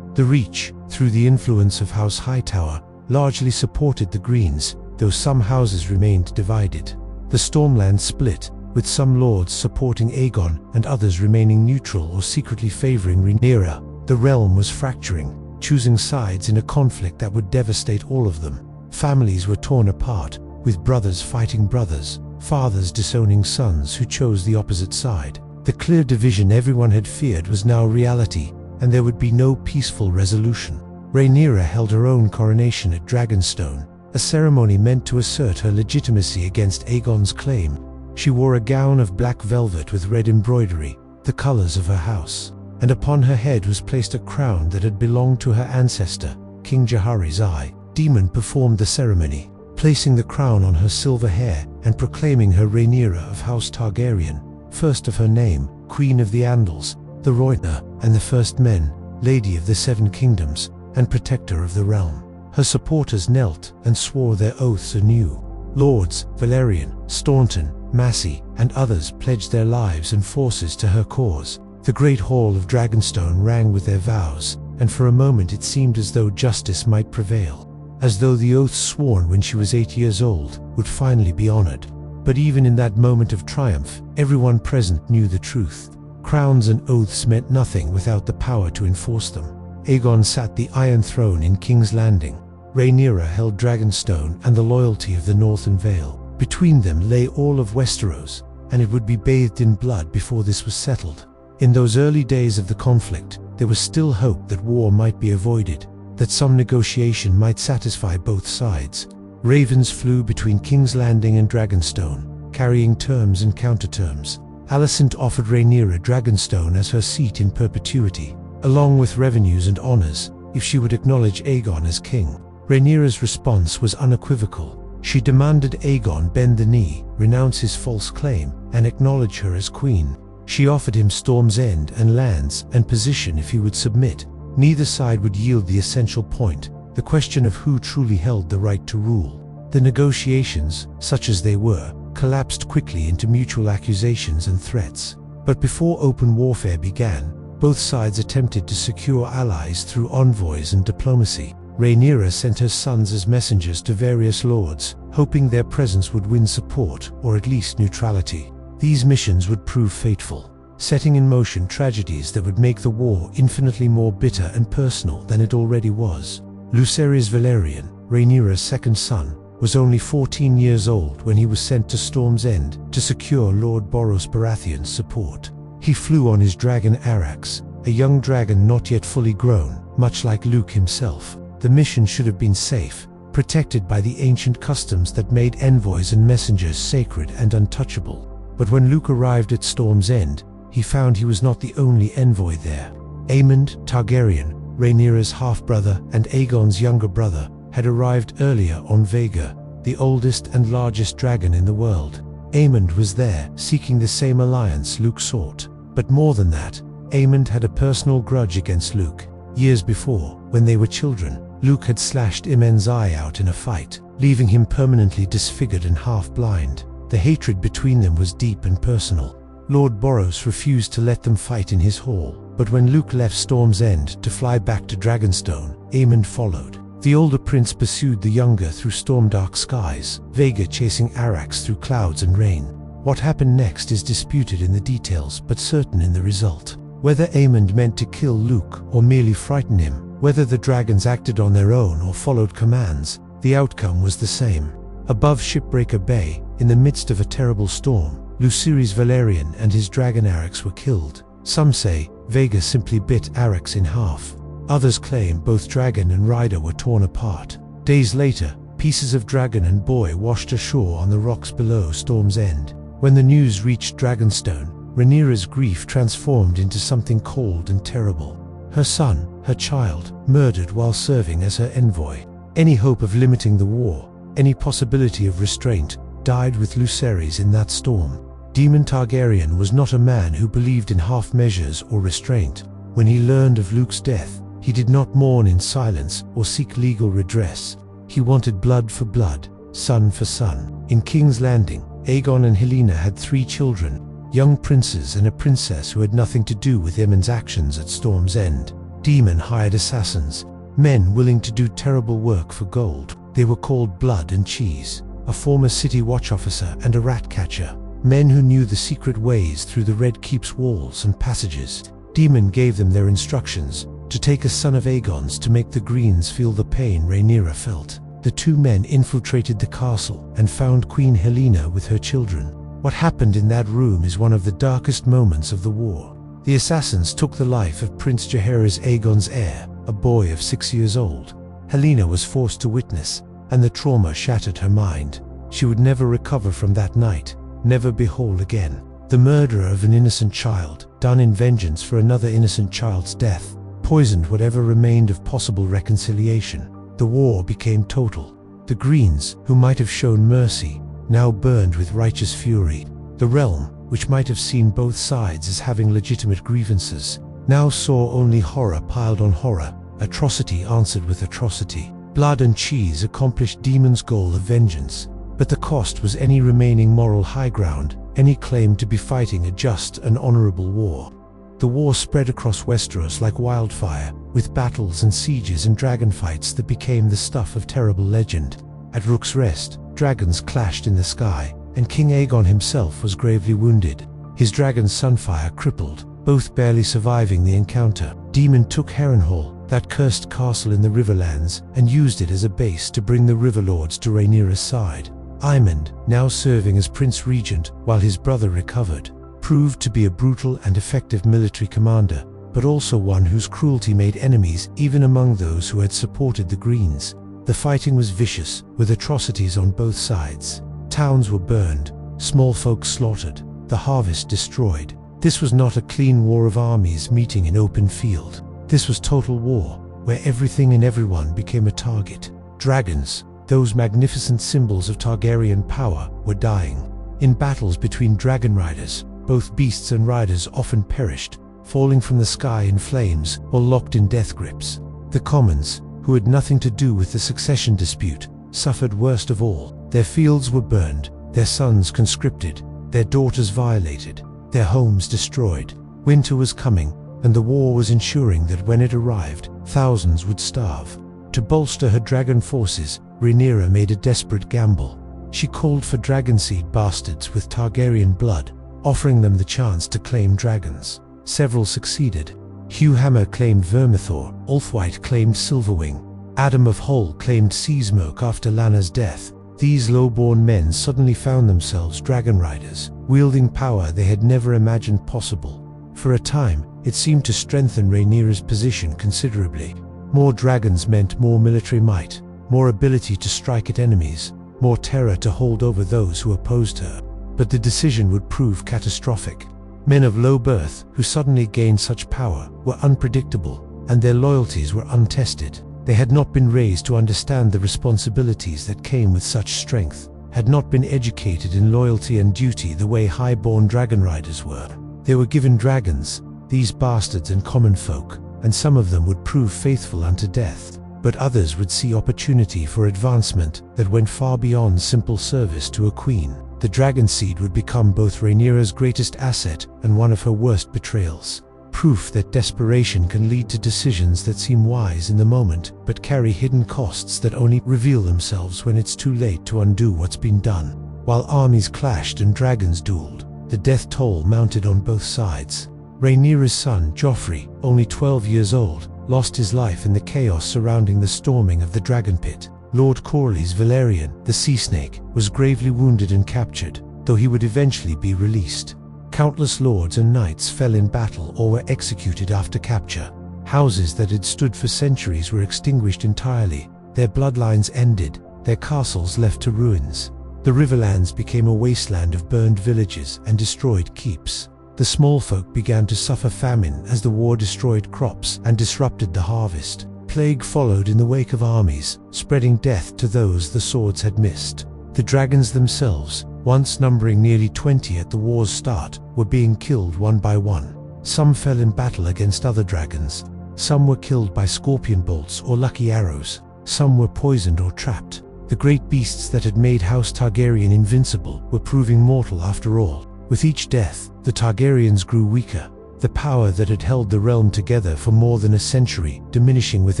The Reach, through the influence of House Hightower, largely supported the Greens, though some houses remained divided. The Stormland split, with some lords supporting Aegon and others remaining neutral or secretly favoring Rhaenyra. The realm was fracturing, choosing sides in a conflict that would devastate all of them. Families were torn apart, with brothers fighting brothers, fathers disowning sons who chose the opposite side. The clear division everyone had feared was now reality, and there would be no peaceful resolution. Rhaenyra held her own coronation at Dragonstone, a ceremony meant to assert her legitimacy against Aegon's claim. She wore a gown of black velvet with red embroidery, the colors of her house, and upon her head was placed a crown that had belonged to her ancestor, King Jaehaerys I. Daemon performed the ceremony, placing the crown on her silver hair and proclaiming her Rhaenyra of House Targaryen, first of her name, Queen of the Andals, the Rhaenyra, and the First Men, Lady of the Seven Kingdoms, and Protector of the Realm. Her supporters knelt and swore their oaths anew. Lords Valerian, Staunton, Massey, and others pledged their lives and forces to her cause. The great hall of Dragonstone rang with their vows, and for a moment it seemed as though justice might prevail, as though the oaths sworn when she was 8 years old would finally be honored. But even in that moment of triumph, everyone present knew the truth. Crowns and oaths meant nothing without the power to enforce them. Aegon sat the Iron Throne in King's Landing. Rhaenyra held Dragonstone and the loyalty of the Northern Vale. Between them lay all of Westeros, and it would be bathed in blood before this was settled. In those early days of the conflict, there was still hope that war might be avoided, that some negotiation might satisfy both sides. Ravens flew between King's Landing and Dragonstone, carrying terms and counterterms. Alicent offered Rhaenyra Dragonstone as her seat in perpetuity, along with revenues and honors, if she would acknowledge Aegon as king. Rhaenyra's response was unequivocal. She demanded Aegon bend the knee, renounce his false claim, and acknowledge her as queen. She offered him Storm's End and lands and position if he would submit. Neither side would yield the essential point, the question of who truly held the right to rule. The negotiations, such as they were, collapsed quickly into mutual accusations and threats. But before open warfare began, both sides attempted to secure allies through envoys and diplomacy. Rhaenyra sent her sons as messengers to various lords, hoping their presence would win support or at least neutrality. These missions would prove fateful, setting in motion tragedies that would make the war infinitely more bitter and personal than it already was. Lucerys Valerian, Rhaenyra's second son, was only 14 years old when he was sent to Storm's End to secure Lord Boros Baratheon's support. He flew on his dragon Arax, a young dragon not yet fully grown, much like Luke himself. The mission should have been safe, protected by the ancient customs that made envoys and messengers sacred and untouchable. But when Luke arrived at Storm's End, he found he was not the only envoy there. Aemond Targaryen, Rhaenyra's half-brother and Aegon's younger brother, had arrived earlier on Vhagar, the oldest and largest dragon in the world. Aemond was there, seeking the same alliance Luke sought. But more than that, Aemond had a personal grudge against Luke. Years before, when they were children, Luke had slashed Aemon's eye out in a fight, leaving him permanently disfigured and half-blind. The hatred between them was deep and personal. Lord Boros refused to let them fight in his hall, but when Luke left Storm's End to fly back to Dragonstone, Aemond followed. The older prince pursued the younger through storm-dark skies, Vhagar chasing Arax through clouds and rain. What happened next is disputed in the details, but certain in the result. Whether Aemond meant to kill Luke or merely frighten him, whether the dragons acted on their own or followed commands, the outcome was the same. Above Shipbreaker Bay, in the midst of a terrible storm, Lucerys Valerian and his dragon Arax were killed. Some say Vhagar simply bit Arax in half. Others claim both dragon and rider were torn apart. Days later, pieces of dragon and boy washed ashore on the rocks below Storm's End. When the news reached Dragonstone, Rhaenyra's grief transformed into something cold and terrible. Her son, her child, murdered while serving as her envoy. Any hope of limiting the war, any possibility of restraint, died with Lucerys in that storm. Daemon Targaryen was not a man who believed in half measures or restraint. When he learned of Luke's death, he did not mourn in silence or seek legal redress. He wanted blood for blood, son for son. In King's Landing, Aegon and Helaena had 3 children. young princes and a princess who had nothing to do with Aemon's actions at Storm's End. Daemon hired assassins, men willing to do terrible work for gold. They were called Blood and Cheese, a former city watch officer and a rat catcher, men who knew the secret ways through the Red Keep's walls and passages. Daemon gave them their instructions to take a son of Aegon's to make the Greens feel the pain Rhaenyra felt. The two men infiltrated the castle and found Queen Helena with her children. What happened in that room is one of the darkest moments of the war. The assassins took the life of Prince Jaehaerys Aegon's heir, a boy of 6 years old. Helena was forced to witness, and the trauma shattered her mind. She would never recover from that night, never be whole again. The murder of an innocent child, done in vengeance for another innocent child's death, poisoned whatever remained of possible reconciliation. The war became total. The Greens, who might have shown mercy, now burned with righteous fury. The realm, which might have seen both sides as having legitimate grievances, now saw only horror piled on horror, atrocity answered with atrocity. Blood and Cheese accomplished Daemon's goal of vengeance, but the cost was any remaining moral high ground, any claim to be fighting a just and honorable war. The war spread across Westeros like wildfire, with battles and sieges and dragon fights that became the stuff of terrible legend. At Rook's Rest, dragons clashed in the sky, and King Aegon himself was gravely wounded, his dragon Sunfire crippled, both barely surviving the encounter. Daemon took Harrenhal, that cursed castle in the Riverlands, and used it as a base to bring the Riverlords to Rhaenyra's side. Aemond, now serving as Prince Regent while his brother recovered, proved to be a brutal and effective military commander, but also one whose cruelty made enemies even among those who had supported the Greens. The fighting was vicious, with atrocities on both sides. Towns were burned, small folk slaughtered, the harvest destroyed. This was not a clean war of armies meeting in open field. This was total war, where everything and everyone became a target. Dragons, those magnificent symbols of Targaryen power, were dying. In battles between dragon riders, both beasts and riders often perished, falling from the sky in flames or locked in death grips. The commons, who had nothing to do with the succession dispute, suffered worst of all. Their fields were burned, their sons conscripted, their daughters violated, their homes destroyed. Winter was coming, and the war was ensuring that when it arrived, thousands would starve. To bolster her dragon forces, Rhaenyra made a desperate gamble. She called for dragonseed bastards with Targaryen blood, offering them the chance to claim dragons. Several succeeded. Hugh Hammer claimed Vermithor, Ulfwhite claimed Silverwing, Adam of Hull claimed Seasmoke after Lana's death. These low-born men suddenly found themselves dragon riders, wielding power they had never imagined possible. For a time, it seemed to strengthen Rhaenyra's position considerably. More dragons meant more military might, more ability to strike at enemies, more terror to hold over those who opposed her. But the decision would prove catastrophic. Men of low birth who suddenly gained such power were unpredictable, and their loyalties were untested. They had not been raised to understand the responsibilities that came with such strength, had not been educated in loyalty and duty the way high-born dragon riders were. They were given dragons, these bastards and common folk, and some of them would prove faithful unto death, but others would see opportunity for advancement that went far beyond simple service to a queen. The dragon seed would become both Rhaenyra's greatest asset and one of her worst betrayals. Proof that desperation can lead to decisions that seem wise in the moment, but carry hidden costs that only reveal themselves when it's too late to undo what's been done. While armies clashed and dragons dueled, the death toll mounted on both sides. Rhaenyra's son, Joffrey, only 12 years old, lost his life in the chaos surrounding the storming of the dragon pit. Lord Corlys Valerian, the Sea Snake, was gravely wounded and captured, though he would eventually be released. Countless lords and knights fell in battle or were executed after capture. Houses that had stood for centuries were extinguished entirely, their bloodlines ended, their castles left to ruins. The Riverlands became a wasteland of burned villages and destroyed keeps. The small folk began to suffer famine as the war destroyed crops and disrupted the harvest. Plague followed in the wake of armies, spreading death to those the swords had missed. The dragons themselves, once numbering nearly 20 at the war's start, were being killed one by one. Some fell in battle against other dragons. Some were killed by scorpion bolts or lucky arrows. Some were poisoned or trapped. The great beasts that had made House Targaryen invincible were proving mortal after all. With each death, the Targaryens grew weaker, the power that had held the realm together for more than a century diminishing with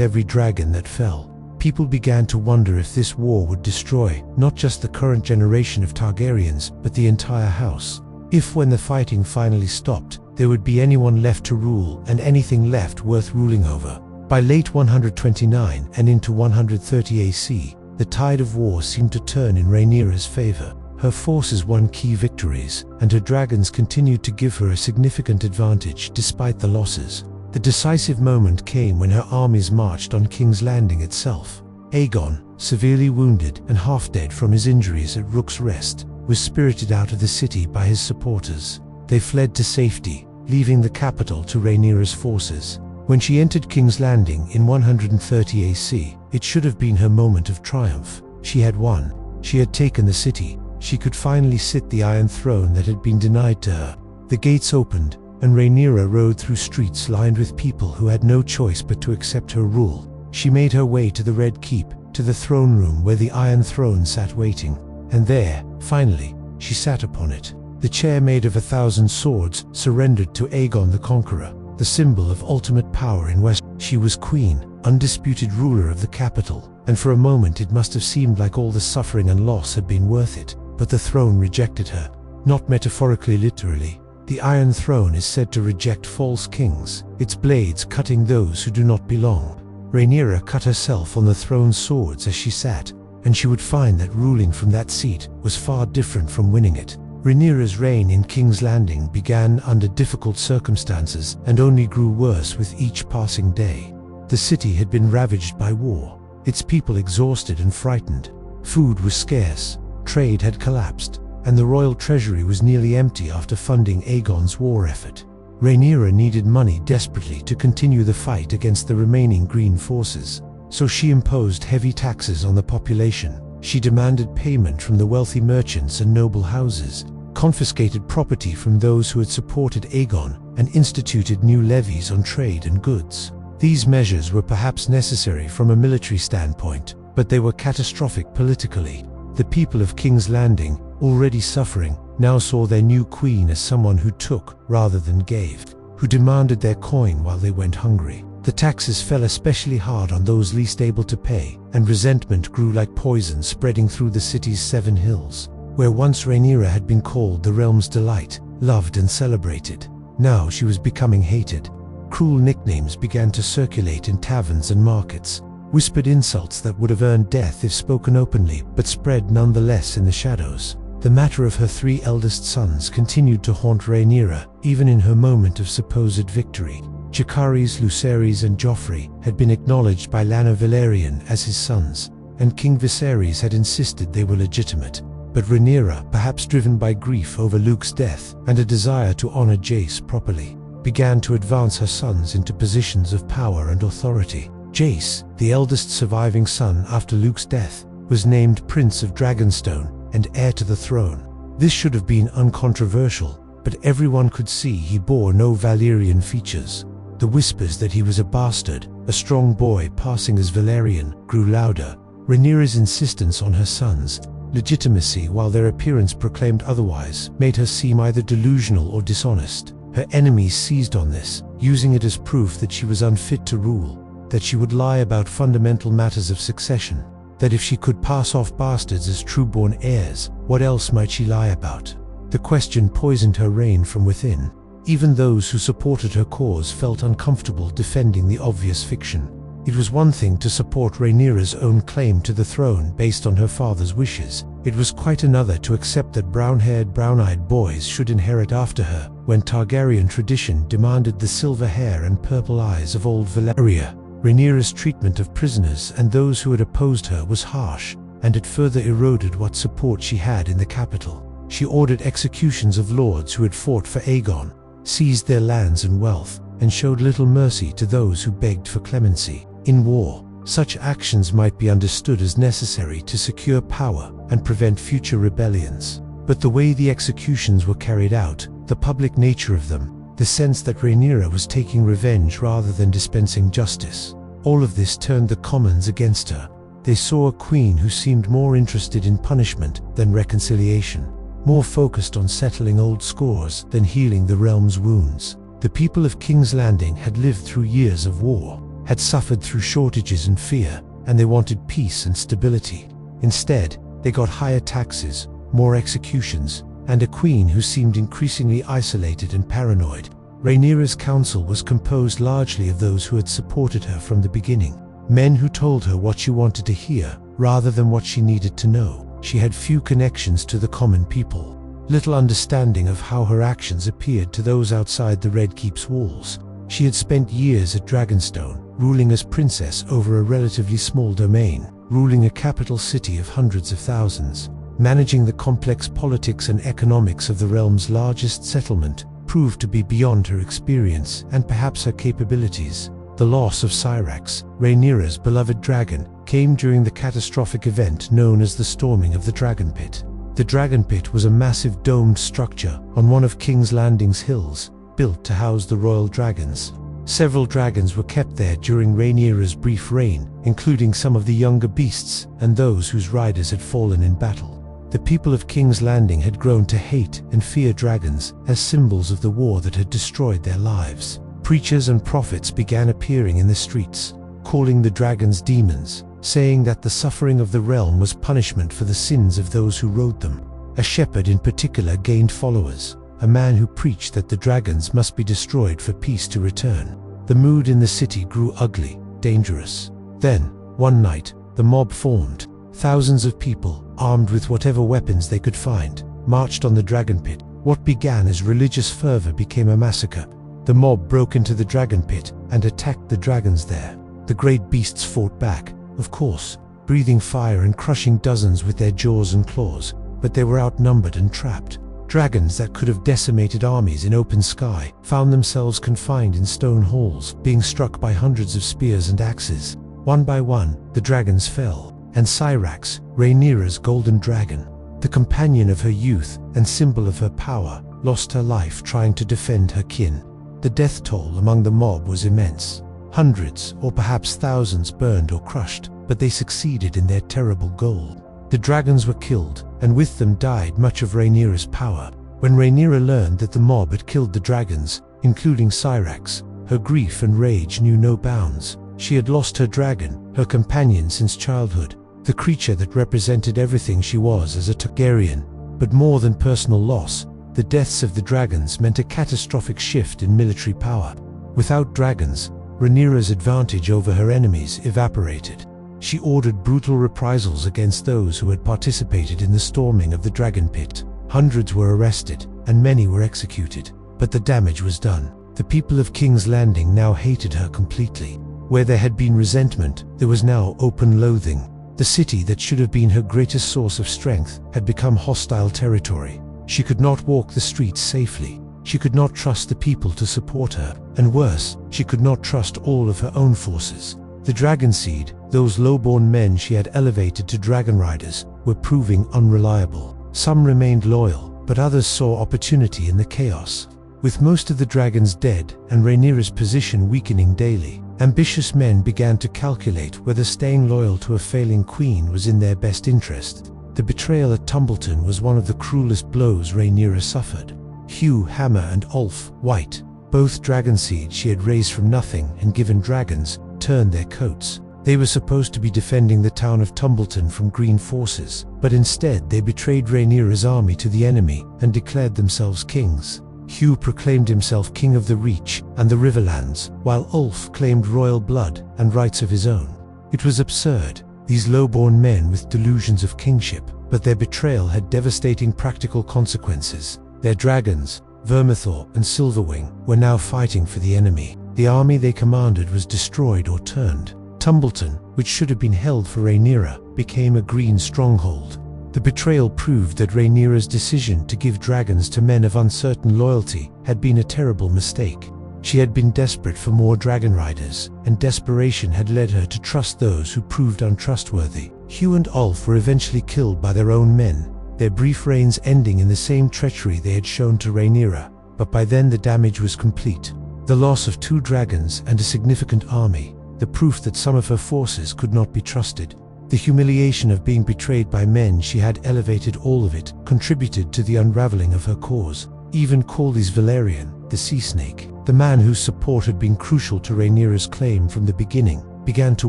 every dragon that fell. People began to wonder if this war would destroy not just the current generation of Targaryens, but the entire house. If, when the fighting finally stopped, there would be anyone left to rule and anything left worth ruling over. By late 129 and into 130 AC, the tide of war seemed to turn in Rhaenyra's favor. Her forces won key victories, and her dragons continued to give her a significant advantage despite the losses. The decisive moment came when her armies marched on King's Landing itself. Aegon, severely wounded and half-dead from his injuries at Rook's Rest, was spirited out of the city by his supporters. They fled to safety, leaving the capital to Rhaenyra's forces. When she entered King's Landing in 130 AC, it should have been her moment of triumph. She had won. She had taken the city. She could finally sit the Iron Throne that had been denied to her. The gates opened, and Rhaenyra rode through streets lined with people who had no choice but to accept her rule. She made her way to the Red Keep, to the throne room where the Iron Throne sat waiting. And there, finally, she sat upon it. The chair made of 1,000 swords surrendered to Aegon the Conqueror, the symbol of ultimate power in West. She was queen, undisputed ruler of the capital, and for a moment it must have seemed like all the suffering and loss had been worth it. But the throne rejected her, not metaphorically, literally. The Iron Throne is said to reject false kings, its blades cutting those who do not belong. Rhaenyra cut herself on the throne's swords as she sat, and she would find that ruling from that seat was far different from winning it. Rhaenyra's reign in King's Landing began under difficult circumstances and only grew worse with each passing day. The city had been ravaged by war, its people exhausted and frightened. Food was scarce, trade had collapsed, and the royal treasury was nearly empty after funding Aegon's war effort. Rhaenyra needed money desperately to continue the fight against the remaining green forces, so she imposed heavy taxes on the population. She demanded payment from the wealthy merchants and noble houses, confiscated property from those who had supported Aegon, and instituted new levies on trade and goods. These measures were perhaps necessary from a military standpoint, but they were catastrophic politically. The people of King's Landing, already suffering, now saw their new queen as someone who took rather than gave, who demanded their coin while they went hungry. The taxes fell especially hard on those least able to pay, and resentment grew like poison spreading through the city's 7 hills. Where once Rhaenyra had been called the realm's delight, loved and celebrated, now she was becoming hated. Cruel nicknames began to circulate in taverns and markets, whispered insults that would have earned death if spoken openly, but spread nonetheless in the shadows. The matter of her 3 eldest sons continued to haunt Rhaenyra, even in her moment of supposed victory. Jacaerys, Lucerys and Joffrey had been acknowledged by Lana Velaryon as his sons, and King Viserys had insisted they were legitimate. But Rhaenyra, perhaps driven by grief over Luke's death and a desire to honor Jace properly, began to advance her sons into positions of power and authority. Jace, the eldest surviving son after Luke's death, was named Prince of Dragonstone and heir to the throne. This should have been uncontroversial, but everyone could see he bore no Valyrian features. The whispers that he was a bastard, a strong boy passing as Velaryon, grew louder. Rhaenyra's insistence on her sons' legitimacy while their appearance proclaimed otherwise made her seem either delusional or dishonest. Her enemies seized on this, using it as proof that she was unfit to rule, that she would lie about fundamental matters of succession, that if she could pass off bastards as true-born heirs, what else might she lie about? The question poisoned her reign from within. Even those who supported her cause felt uncomfortable defending the obvious fiction. It was one thing to support Rhaenyra's own claim to the throne based on her father's wishes. It was quite another to accept that brown-haired, brown-eyed boys should inherit after her, when Targaryen tradition demanded the silver hair and purple eyes of old Valyria. Rhaenyra's treatment of prisoners and those who had opposed her was harsh, and it further eroded what support she had in the capital. She ordered executions of lords who had fought for Aegon, seized their lands and wealth, and showed little mercy to those who begged for clemency. In war, such actions might be understood as necessary to secure power and prevent future rebellions. But the way the executions were carried out, the public nature of them, the sense that Rhaenyra was taking revenge rather than dispensing justice, all of this turned the commons against her. They saw a queen who seemed more interested in punishment than reconciliation. more focused on settling old scores than healing the realm's wounds. The people of King's Landing had lived through years of war, had suffered through shortages and fear, and they wanted peace and stability. Instead, they got higher taxes, more executions, and a queen who seemed increasingly isolated and paranoid. Rhaenyra's council was composed largely of those who had supported her from the beginning, men who told her what she wanted to hear rather than what she needed to know. She had few connections to the common people, little understanding of how her actions appeared to those outside the Red Keep's walls. She had spent years at Dragonstone, ruling as princess over a relatively small domain, ruling a capital city of hundreds of thousands. Managing the complex politics and economics of the realm's largest settlement proved to be beyond her experience and perhaps her capabilities. The loss of Syrax, Rhaenyra's beloved dragon, came during the catastrophic event known as the storming of the Dragon Pit. The Dragon Pit was a massive domed structure on one of King's Landing's hills, built to house the royal dragons. Several dragons were kept there during Rhaenyra's brief reign, including some of the younger beasts and those whose riders had fallen in battle. The people of King's Landing had grown to hate and fear dragons as symbols of the war that had destroyed their lives. Preachers and prophets began appearing in the streets, calling the dragons demons, saying that the suffering of the realm was punishment for the sins of those who rode them. A shepherd in particular gained followers, a man who preached that the dragons must be destroyed for peace to return. The mood in the city grew ugly, dangerous. Then, one night, the mob formed. Thousands of people, armed with whatever weapons they could find, marched on the Dragon Pit. What began as religious fervor became a massacre. The mob broke into the Dragon Pit and attacked the dragons there. The great beasts fought back, of course, breathing fire and crushing dozens with their jaws and claws, but they were outnumbered and trapped. Dragons that could have decimated armies in open sky found themselves confined in stone halls, being struck by hundreds of spears and axes. One by one, the dragons fell, and Syrax, Rhaenyra's golden dragon, the companion of her youth and symbol of her power, lost her life trying to defend her kin. The death toll among the mob was immense. Hundreds, or perhaps thousands, burned or crushed, but they succeeded in their terrible goal. The dragons were killed, and with them died much of Rhaenyra's power. When Rhaenyra learned that the mob had killed the dragons, including Syrax, her grief and rage knew no bounds. She had lost her dragon, her companion since childhood, the creature that represented everything she was as a Targaryen. But more than personal loss, the deaths of the dragons meant a catastrophic shift in military power. Without dragons, Rhaenyra's advantage over her enemies evaporated. She ordered brutal reprisals against those who had participated in the storming of the Dragon Pit. Hundreds were arrested, and many were executed. But the damage was done. The people of King's Landing now hated her completely. Where there had been resentment, there was now open loathing. The city that should have been her greatest source of strength had become hostile territory. She could not walk the streets safely. She could not trust the people to support her, and worse, she could not trust all of her own forces. The Dragonseed, those lowborn men she had elevated to dragon riders, were proving unreliable. Some remained loyal, but others saw opportunity in the chaos. With most of the dragons dead and Rhaenyra's position weakening daily, ambitious men began to calculate whether staying loyal to a failing queen was in their best interest. The betrayal at Tumbleton was one of the cruelest blows Rhaenyra suffered. Hugh, Hammer, and Ulf, White, both Dragonseed she had raised from nothing and given dragons, turned their coats. They were supposed to be defending the town of Tumbleton from green forces, but instead they betrayed Rhaenyra's army to the enemy and declared themselves kings. Hugh proclaimed himself king of the Reach and the Riverlands, while Ulf claimed royal blood and rights of his own. It was absurd, these lowborn men with delusions of kingship, but their betrayal had devastating practical consequences. Their dragons, Vermithor and Silverwing, were now fighting for the enemy. The army they commanded was destroyed or turned. Tumbleton, which should have been held for Rhaenyra, became a green stronghold. The betrayal proved that Rhaenyra's decision to give dragons to men of uncertain loyalty had been a terrible mistake. She had been desperate for more dragon riders, and desperation had led her to trust those who proved untrustworthy. Hugh and Ulf were eventually killed by their own men, their brief reigns ending in the same treachery they had shown to Rhaenyra, but by then the damage was complete. The loss of 2 dragons and a significant army, the proof that some of her forces could not be trusted. The humiliation of being betrayed by men she had elevated, all of it contributed to the unraveling of her cause. Even Corlys Velaryon, the sea snake, the man whose support had been crucial to Rhaenyra's claim from the beginning, began to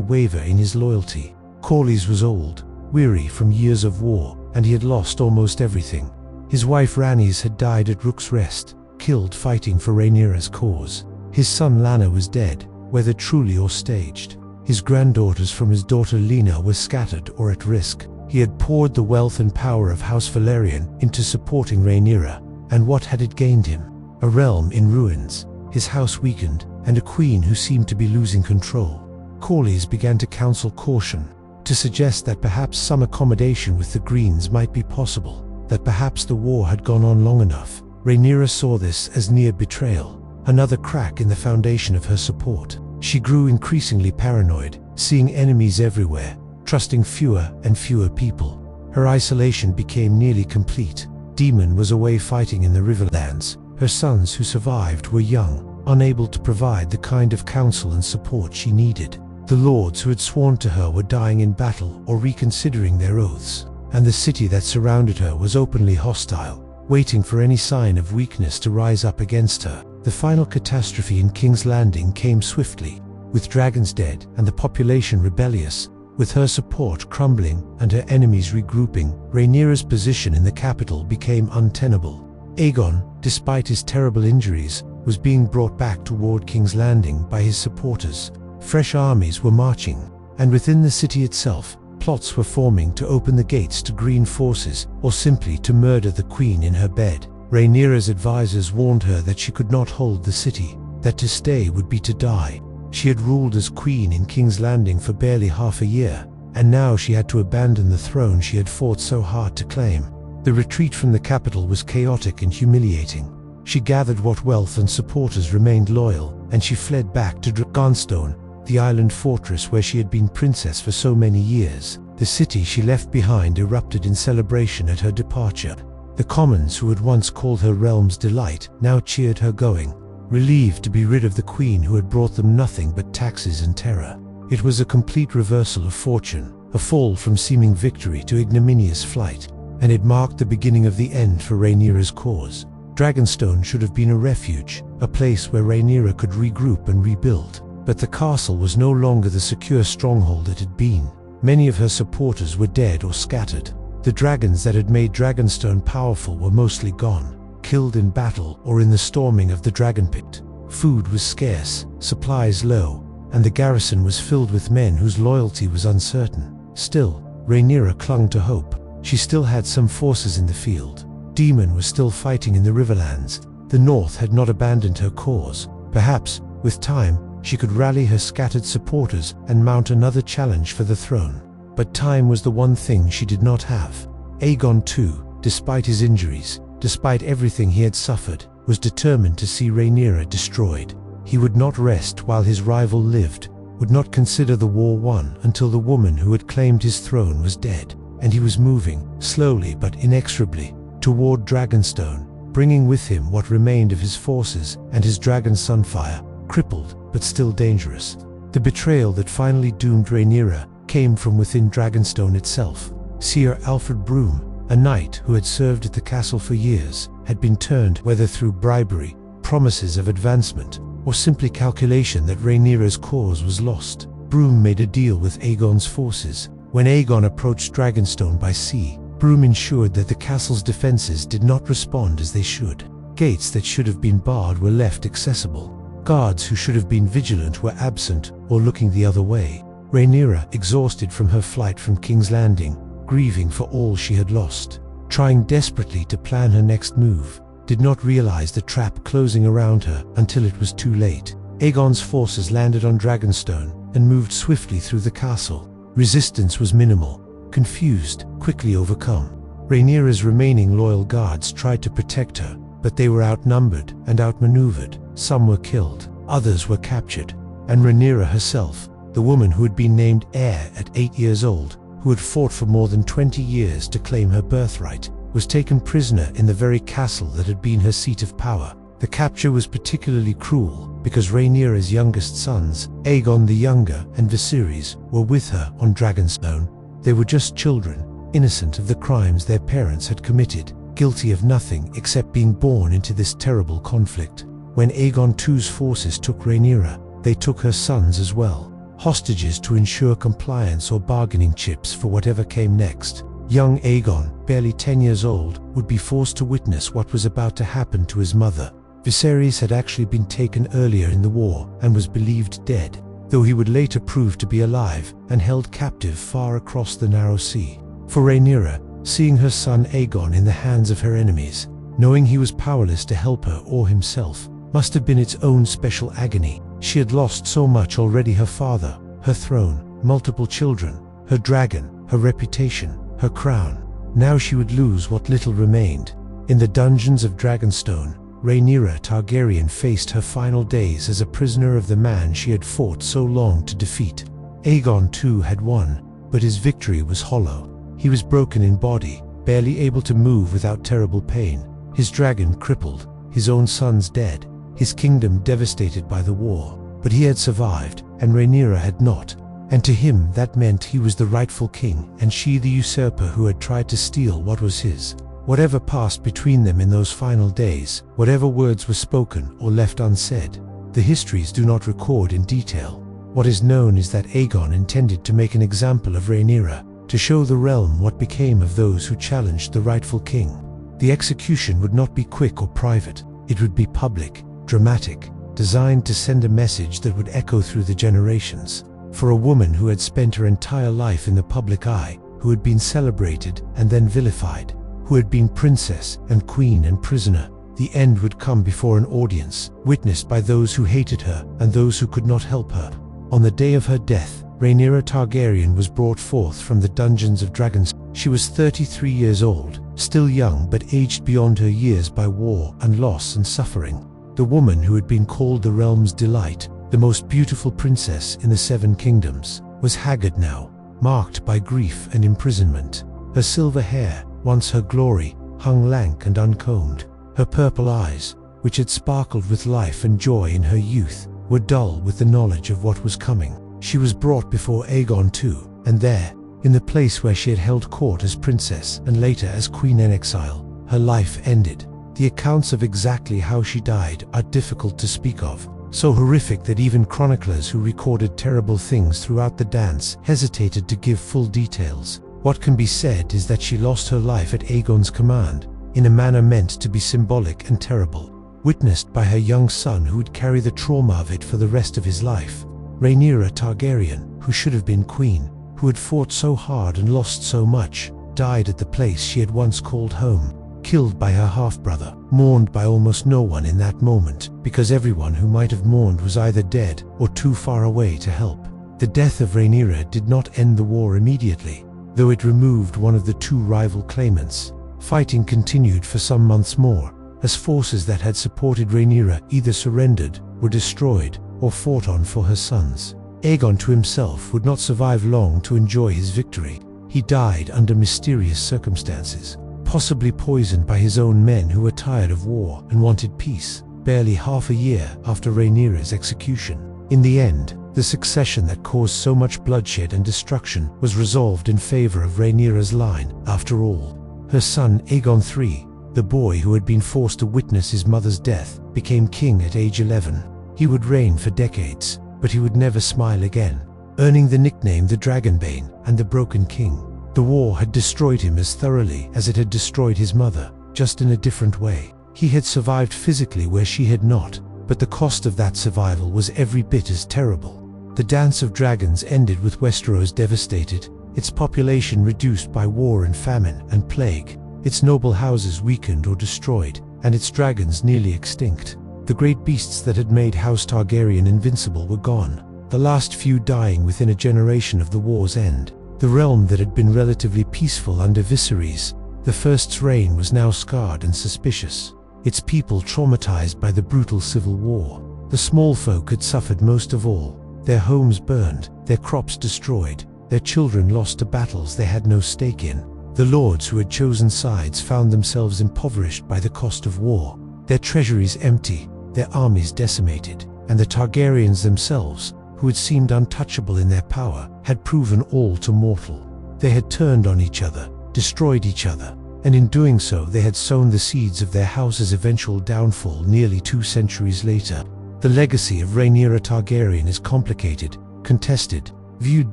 waver in his loyalty. Corlys was old, weary from years of war, and he had lost almost everything. His wife Rhaenys had died at Rook's Rest, killed fighting for Rhaenyra's cause. His son Lanna was dead, whether truly or staged. His granddaughters from his daughter Lena were scattered or at risk. He had poured the wealth and power of House Velaryon into supporting Rhaenyra, and what had it gained him? A realm in ruins, his house weakened, and a queen who seemed to be losing control. Corlys began to counsel caution, to suggest that perhaps some accommodation with the Greens might be possible, that perhaps the war had gone on long enough. Rhaenyra saw this as near betrayal, another crack in the foundation of her support. She grew increasingly paranoid, seeing enemies everywhere, trusting fewer and fewer people. Her isolation became nearly complete. Daemon was away fighting in the Riverlands. Her sons who survived were young, unable to provide the kind of counsel and support she needed. The lords who had sworn to her were dying in battle or reconsidering their oaths, and the city that surrounded her was openly hostile, waiting for any sign of weakness to rise up against her. The final catastrophe in King's Landing came swiftly, with dragons dead and the population rebellious. With her support crumbling and her enemies regrouping, Rhaenyra's position in the capital became untenable. Aegon, despite his terrible injuries, was being brought back toward King's Landing by his supporters. Fresh armies were marching, and within the city itself, plots were forming to open the gates to Green forces or simply to murder the queen in her bed. Rhaenyra's advisors warned her that she could not hold the city, that to stay would be to die. She had ruled as queen in King's Landing for barely half a year, and now she had to abandon the throne she had fought so hard to claim. The retreat from the capital was chaotic and humiliating. She gathered what wealth and supporters remained loyal, and she fled back to Dragonstone, the island fortress where she had been princess for so many years. The city she left behind erupted in celebration at her departure. The commons who had once called her realm's delight now cheered her going, relieved to be rid of the queen who had brought them nothing but taxes and terror. It was a complete reversal of fortune, a fall from seeming victory to ignominious flight, and it marked the beginning of the end for Rhaenyra's cause. Dragonstone should have been a refuge, a place where Rhaenyra could regroup and rebuild, but the castle was no longer the secure stronghold it had been. Many of her supporters were dead or scattered. The dragons that had made Dragonstone powerful were mostly gone, killed in battle or in the storming of the Dragon Pit. Food was scarce, supplies low, and the garrison was filled with men whose loyalty was uncertain. Still, Rhaenyra clung to hope. She still had some forces in the field. Daemon was still fighting in the Riverlands. The North had not abandoned her cause. Perhaps, with time, she could rally her scattered supporters and mount another challenge for the throne. But time was the one thing she did not have. Aegon too, despite his injuries, despite everything he had suffered, was determined to see Rhaenyra destroyed. He would not rest while his rival lived, would not consider the war won until the woman who had claimed his throne was dead, and he was moving, slowly but inexorably, toward Dragonstone, bringing with him what remained of his forces and his dragon Sunfire, crippled but still dangerous. The betrayal that finally doomed Rhaenyra came from within Dragonstone itself. Seer Alfred Broom, a knight who had served at the castle for years, had been turned, whether through bribery, promises of advancement, or simply calculation that Rhaenyra's cause was lost. Broom made a deal with Aegon's forces. When Aegon approached Dragonstone by sea, Broom ensured that the castle's defenses did not respond as they should. Gates that should have been barred were left accessible. Guards who should have been vigilant were absent or looking the other way. Rhaenyra, exhausted from her flight from King's Landing, grieving for all she had lost, trying desperately to plan her next move, did not realize the trap closing around her until it was too late. Aegon's forces landed on Dragonstone and moved swiftly through the castle. Resistance was minimal, confused, quickly overcome. Rhaenyra's remaining loyal guards tried to protect her, but they were outnumbered and outmaneuvered. Some were killed, others were captured, and Rhaenyra herself, the woman who had been named heir at 8 years old, who had fought for more than 20 years to claim her birthright, was taken prisoner in the very castle that had been her seat of power. The capture was particularly cruel because Rhaenyra's youngest sons, Aegon the Younger and Viserys, were with her on Dragonstone. They were just children, innocent of the crimes their parents had committed, guilty of nothing except being born into this terrible conflict. When Aegon II's forces took Rhaenyra, they took her sons as well, hostages to ensure compliance or bargaining chips for whatever came next. Young Aegon, barely 10 years old, would be forced to witness what was about to happen to his mother. Viserys had actually been taken earlier in the war and was believed dead, though he would later prove to be alive and held captive far across the narrow sea. For Rhaenyra, seeing her son Aegon in the hands of her enemies, knowing he was powerless to help her or himself, must have been its own special agony. She had lost so much already: her father, her throne, multiple children, her dragon, her reputation, her crown. Now she would lose what little remained. In the dungeons of Dragonstone, Rhaenyra Targaryen faced her final days as a prisoner of the man she had fought so long to defeat. Aegon too had won, but his victory was hollow. He was broken in body, barely able to move without terrible pain, his dragon crippled, his own sons dead, his kingdom devastated by the war. But he had survived, and Rhaenyra had not, and to him that meant he was the rightful king and she the usurper who had tried to steal what was his. Whatever passed between them in those final days, whatever words were spoken or left unsaid, the histories do not record in detail. What is known is that Aegon intended to make an example of Rhaenyra, to show the realm what became of those who challenged the rightful king. The execution would not be quick or private. It would be public, dramatic, designed to send a message that would echo through the generations. For a woman who had spent her entire life in the public eye, who had been celebrated and then vilified, who had been princess and queen and prisoner, the end would come before an audience, witnessed by those who hated her and those who could not help her. On the day of her death, Rhaenyra Targaryen was brought forth from the dungeons of dragons. She was 33 years old, still young but aged beyond her years by war and loss and suffering. The woman who had been called the realm's delight, the most beautiful princess in the Seven Kingdoms, was haggard now, marked by grief and imprisonment. Her silver hair, once her glory, hung lank and uncombed. Her purple eyes, which had sparkled with life and joy in her youth, were dull with the knowledge of what was coming. She was brought before Aegon too, and there, in the place where she had held court as princess and later as queen in exile, her life ended. The accounts of exactly how she died are difficult to speak of, so horrific that even chroniclers who recorded terrible things throughout the dance hesitated to give full details. What can be said is that she lost her life at Aegon's command, in a manner meant to be symbolic and terrible, witnessed by her young son who would carry the trauma of it for the rest of his life. Rhaenyra Targaryen, who should have been queen, who had fought so hard and lost so much, died at the place she had once called home, killed by her half-brother, mourned by almost no one in that moment, because everyone who might have mourned was either dead or too far away to help. The death of Rhaenyra did not end the war immediately, though it removed one of the two rival claimants. Fighting continued for some months more, as forces that had supported Rhaenyra either surrendered, were destroyed, or fought on for her sons. Aegon to himself would not survive long to enjoy his victory. He died under mysterious circumstances, possibly poisoned by his own men who were tired of war and wanted peace, barely half a year after Rhaenyra's execution. In the end, the succession that caused so much bloodshed and destruction was resolved in favor of Rhaenyra's line, after all. Her son Aegon III, the boy who had been forced to witness his mother's death, became king at age 11. He would reign for decades, but he would never smile again, earning the nickname the Dragonbane and the Broken King. The war had destroyed him as thoroughly as it had destroyed his mother, just in a different way. He had survived physically where she had not, but the cost of that survival was every bit as terrible. The Dance of Dragons ended with Westeros devastated, its population reduced by war and famine and plague, its noble houses weakened or destroyed, and its dragons nearly extinct. The great beasts that had made House Targaryen invincible were gone, the last few dying within a generation of the war's end. The realm that had been relatively peaceful under Viserys the First's reign was now scarred and suspicious, its people traumatized by the brutal civil war. The small folk had suffered most of all, their homes burned, their crops destroyed, their children lost to battles they had no stake in. The lords who had chosen sides found themselves impoverished by the cost of war, their treasuries empty, their armies decimated, and the Targaryens themselves, who had seemed untouchable in their power, had proven all too mortal. They had turned on each other, destroyed each other, and in doing so they had sown the seeds of their house's eventual downfall nearly 2 centuries later. The legacy of Rhaenyra Targaryen is complicated, contested, viewed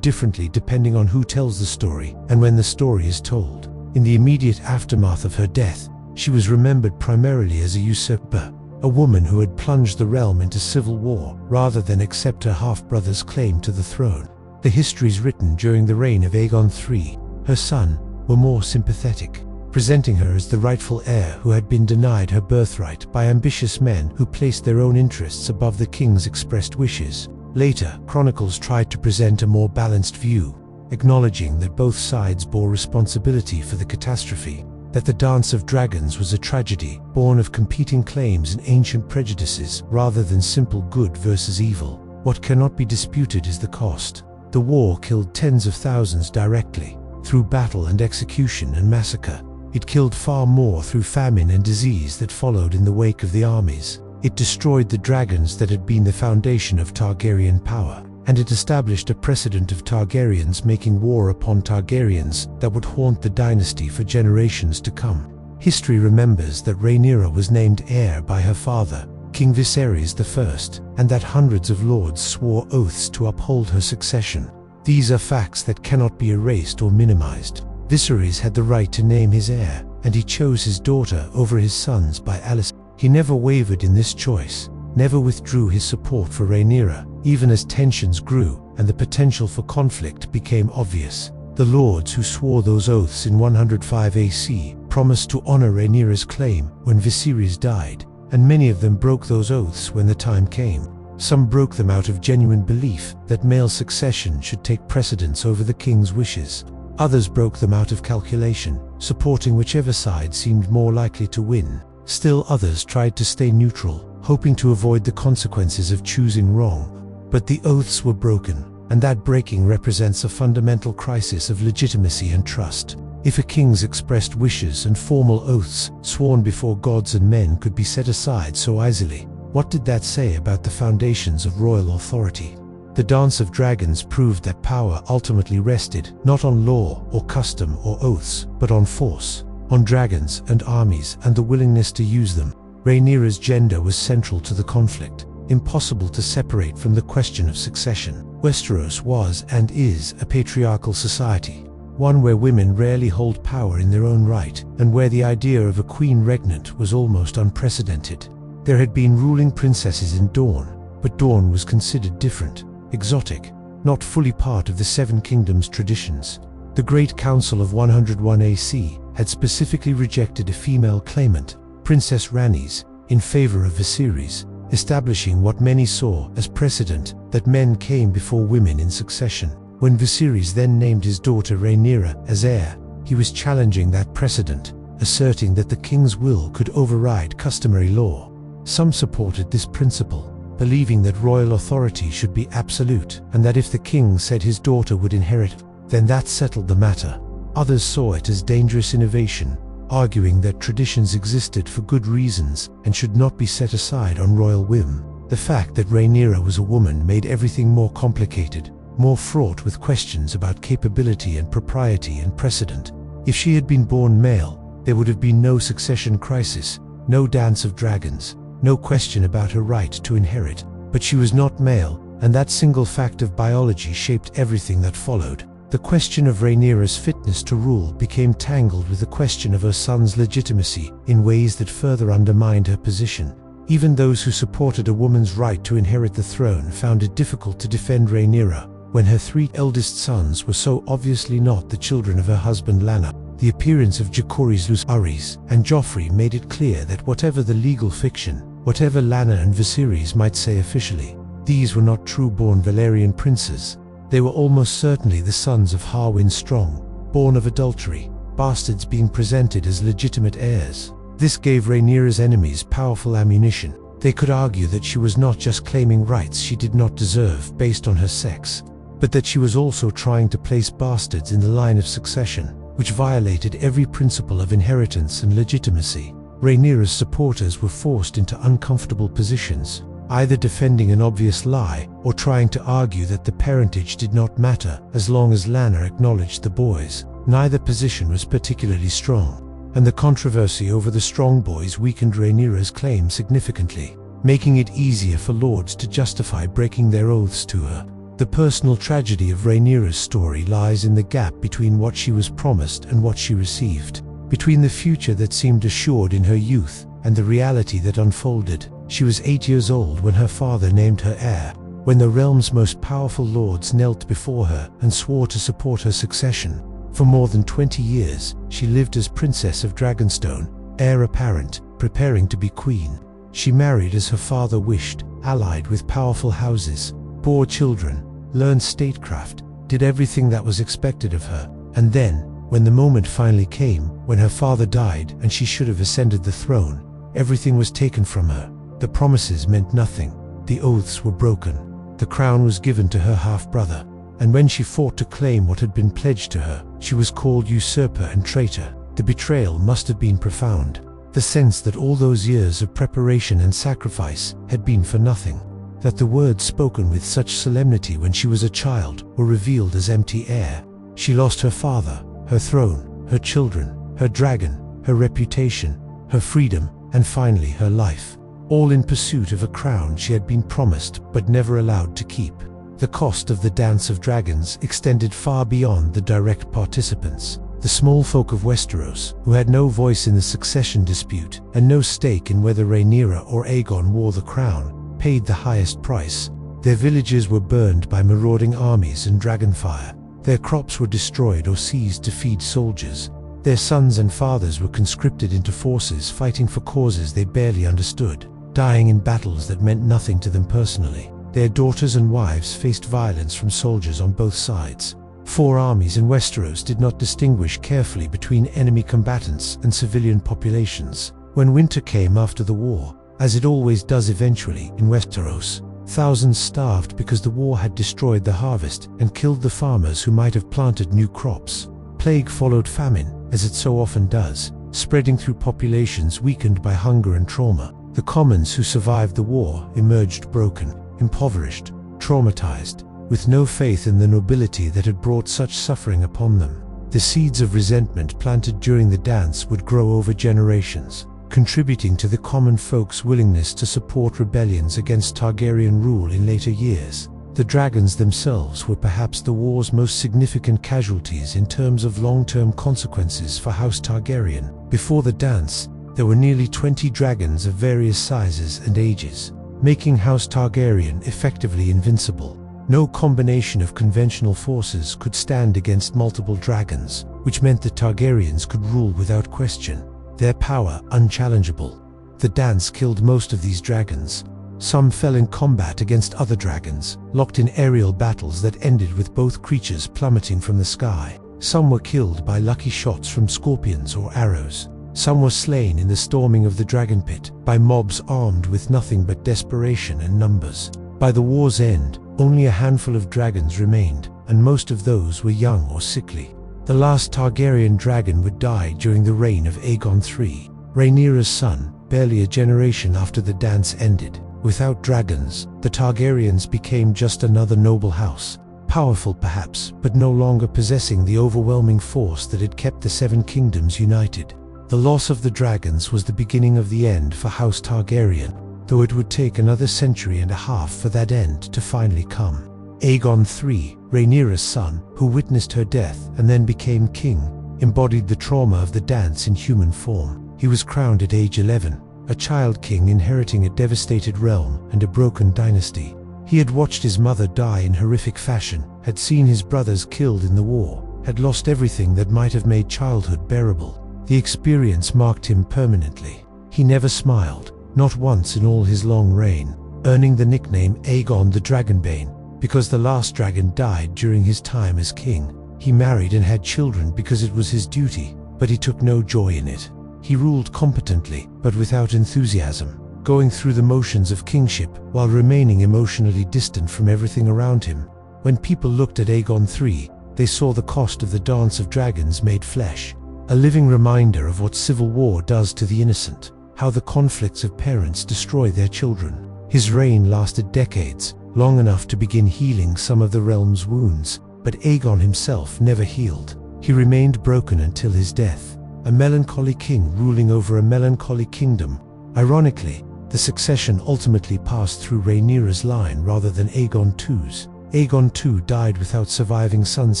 differently depending on who tells the story and when the story is told. In the immediate aftermath of her death, she was remembered primarily as a usurper, a woman who had plunged the realm into civil war rather than accept her half-brother's claim to the throne. The histories written during the reign of Aegon III, her son, were more sympathetic, presenting her as the rightful heir who had been denied her birthright by ambitious men who placed their own interests above the king's expressed wishes. Later, chronicles tried to present a more balanced view, acknowledging that both sides bore responsibility for the catastrophe, that the Dance of Dragons was a tragedy born of competing claims and ancient prejudices rather than simple good versus evil. What cannot be disputed is the cost. The war killed tens of thousands directly, through battle and execution and massacre. It killed far more through famine and disease that followed in the wake of the armies. It destroyed the dragons that had been the foundation of Targaryen power, and it established a precedent of Targaryens making war upon Targaryens that would haunt the dynasty for generations to come. History remembers that Rhaenyra was named heir by her father, King Viserys I, and that hundreds of lords swore oaths to uphold her succession. These are facts that cannot be erased or minimized. Viserys had the right to name his heir, and he chose his daughter over his sons by Alice. He never wavered in this choice, never withdrew his support for Rhaenyra, even as tensions grew and the potential for conflict became obvious. The lords who swore those oaths in 105 AC promised to honor Rhaenyra's claim when Viserys died, and many of them broke those oaths when the time came. Some broke them out of genuine belief that male succession should take precedence over the king's wishes. Others broke them out of calculation, supporting whichever side seemed more likely to win. Still others tried to stay neutral, hoping to avoid the consequences of choosing wrong. But the oaths were broken, and that breaking represents a fundamental crisis of legitimacy and trust. If a king's expressed wishes and formal oaths, sworn before gods and men, could be set aside so easily, what did that say about the foundations of royal authority? The Dance of Dragons proved that power ultimately rested not on law or custom or oaths, but on force, on dragons and armies and the willingness to use them. Rhaenyra's gender was central to the conflict, impossible to separate from the question of succession. Westeros was and is a patriarchal society, one where women rarely hold power in their own right, and where the idea of a queen regnant was almost unprecedented. There had been ruling princesses in Dorne, but Dorne was considered different, exotic, not fully part of the Seven Kingdoms traditions. The Great Council of 101 AC had specifically rejected a female claimant, Princess Rhaenys, in favor of Viserys, establishing what many saw as precedent that men came before women in succession. When Viserys then named his daughter Rhaenyra as heir, he was challenging that precedent, asserting that the king's will could override customary law. Some supported this principle, believing that royal authority should be absolute, and that if the king said his daughter would inherit, then that settled the matter. Others saw it as dangerous innovation, arguing that traditions existed for good reasons and should not be set aside on royal whim. The fact that Rhaenyra was a woman made everything more complicated, more fraught with questions about capability and propriety and precedent. If she had been born male, there would have been no succession crisis, no Dance of Dragons, no question about her right to inherit. But she was not male, and that single fact of biology shaped everything that followed. The question of Rhaenyra's fitness to rule became tangled with the question of her son's legitimacy in ways that further undermined her position. Even those who supported a woman's right to inherit the throne found it difficult to defend Rhaenyra when her 3 eldest sons were so obviously not the children of her husband Lana. The appearance of Jacaerys Lucerys and Joffrey made it clear that whatever the legal fiction, whatever Lana and Viserys might say officially, these were not true-born Valyrian princes. They were almost certainly the sons of Harwin Strong, born of adultery, bastards being presented as legitimate heirs. This gave Rhaenyra's enemies powerful ammunition. They could argue that she was not just claiming rights she did not deserve based on her sex, but that she was also trying to place bastards in the line of succession, which violated every principle of inheritance and legitimacy. Rhaenyra's supporters were forced into uncomfortable positions. either defending an obvious lie or trying to argue that the parentage did not matter as long as Lyanna acknowledged the boys. Neither position was particularly strong, and the controversy over the strong boys weakened Rhaenyra's claim significantly, making it easier for lords to justify breaking their oaths to her. The personal tragedy of Rhaenyra's story lies in the gap between what she was promised and what she received, between the future that seemed assured in her youth and the reality that unfolded. She was 8 years old when her father named her heir, when the realm's most powerful lords knelt before her and swore to support her succession. For more than 20 years, she lived as Princess of Dragonstone, heir apparent, preparing to be queen. She married as her father wished, allied with powerful houses, bore children, learned statecraft, did everything that was expected of her. And then, when the moment finally came, when her father died and she should have ascended the throne, everything was taken from her. The promises meant nothing. The oaths were broken. The crown was given to her half-brother. And when she fought to claim what had been pledged to her, she was called usurper and traitor. The betrayal must have been profound. The sense that all those years of preparation and sacrifice had been for nothing. That the words spoken with such solemnity when she was a child were revealed as empty air. She lost her father, her throne, her children, her dragon, her reputation, her freedom, and finally her life. All in pursuit of a crown she had been promised but never allowed to keep. The cost of the Dance of Dragons extended far beyond the direct participants. The small folk of Westeros, who had no voice in the succession dispute and no stake in whether Rhaenyra or Aegon wore the crown, paid the highest price. Their villages were burned by marauding armies and dragonfire. Their crops were destroyed or seized to feed soldiers. Their sons and fathers were conscripted into forces fighting for causes they barely understood, dying in battles that meant nothing to them personally. Their daughters and wives faced violence from soldiers on both sides. 4 armies in Westeros did not distinguish carefully between enemy combatants and civilian populations. When winter came after the war, as it always does eventually in Westeros, thousands starved because the war had destroyed the harvest and killed the farmers who might have planted new crops. Plague followed famine, as it so often does, spreading through populations weakened by hunger and trauma. The commons who survived the war emerged broken, impoverished, traumatized, with no faith in the nobility that had brought such suffering upon them. The seeds of resentment planted during the dance would grow over generations, contributing to the common folk's willingness to support rebellions against Targaryen rule in later years. The dragons themselves were perhaps the war's most significant casualties in terms of long-term consequences for House Targaryen. Before the dance, there were nearly 20 dragons of various sizes and ages, making House Targaryen effectively invincible. No combination of conventional forces could stand against multiple dragons, which meant the Targaryens could rule without question, their power unchallengeable. The dance killed most of these dragons. Some fell in combat against other dragons, locked in aerial battles that ended with both creatures plummeting from the sky. Some were killed by lucky shots from scorpions or arrows. Some were slain in the storming of the dragon pit by mobs armed with nothing but desperation and numbers. By the war's end, only a handful of dragons remained, and most of those were young or sickly. The last Targaryen dragon would die during the reign of Aegon III, Rhaenyra's son, barely a generation after the dance ended. Without dragons, the Targaryens became just another noble house, powerful perhaps, but no longer possessing the overwhelming force that had kept the Seven Kingdoms united. The loss of the dragons was the beginning of the end for House Targaryen, though it would take another century and a half for that end to finally come. Aegon III, Rhaenyra's son, who witnessed her death and then became king, embodied the trauma of the dance in human form. He was crowned at age 11, a child king inheriting a devastated realm and a broken dynasty. He had watched his mother die in horrific fashion, had seen his brothers killed in the war, had lost everything that might have made childhood bearable. The experience marked him permanently. He never smiled, not once in all his long reign, earning the nickname Aegon the Dragonbane, because the last dragon died during his time as king. He married and had children because it was his duty, but he took no joy in it. He ruled competently, but without enthusiasm, going through the motions of kingship while remaining emotionally distant from everything around him. When people looked at Aegon III, they saw the cost of the Dance of Dragons made flesh, a living reminder of what civil war does to the innocent, how the conflicts of parents destroy their children. His reign lasted decades, long enough to begin healing some of the realm's wounds, but Aegon himself never healed. He remained broken until his death, a melancholy king ruling over a melancholy kingdom. Ironically, the succession ultimately passed through Rhaenyra's line rather than Aegon II's. Aegon II died without surviving sons.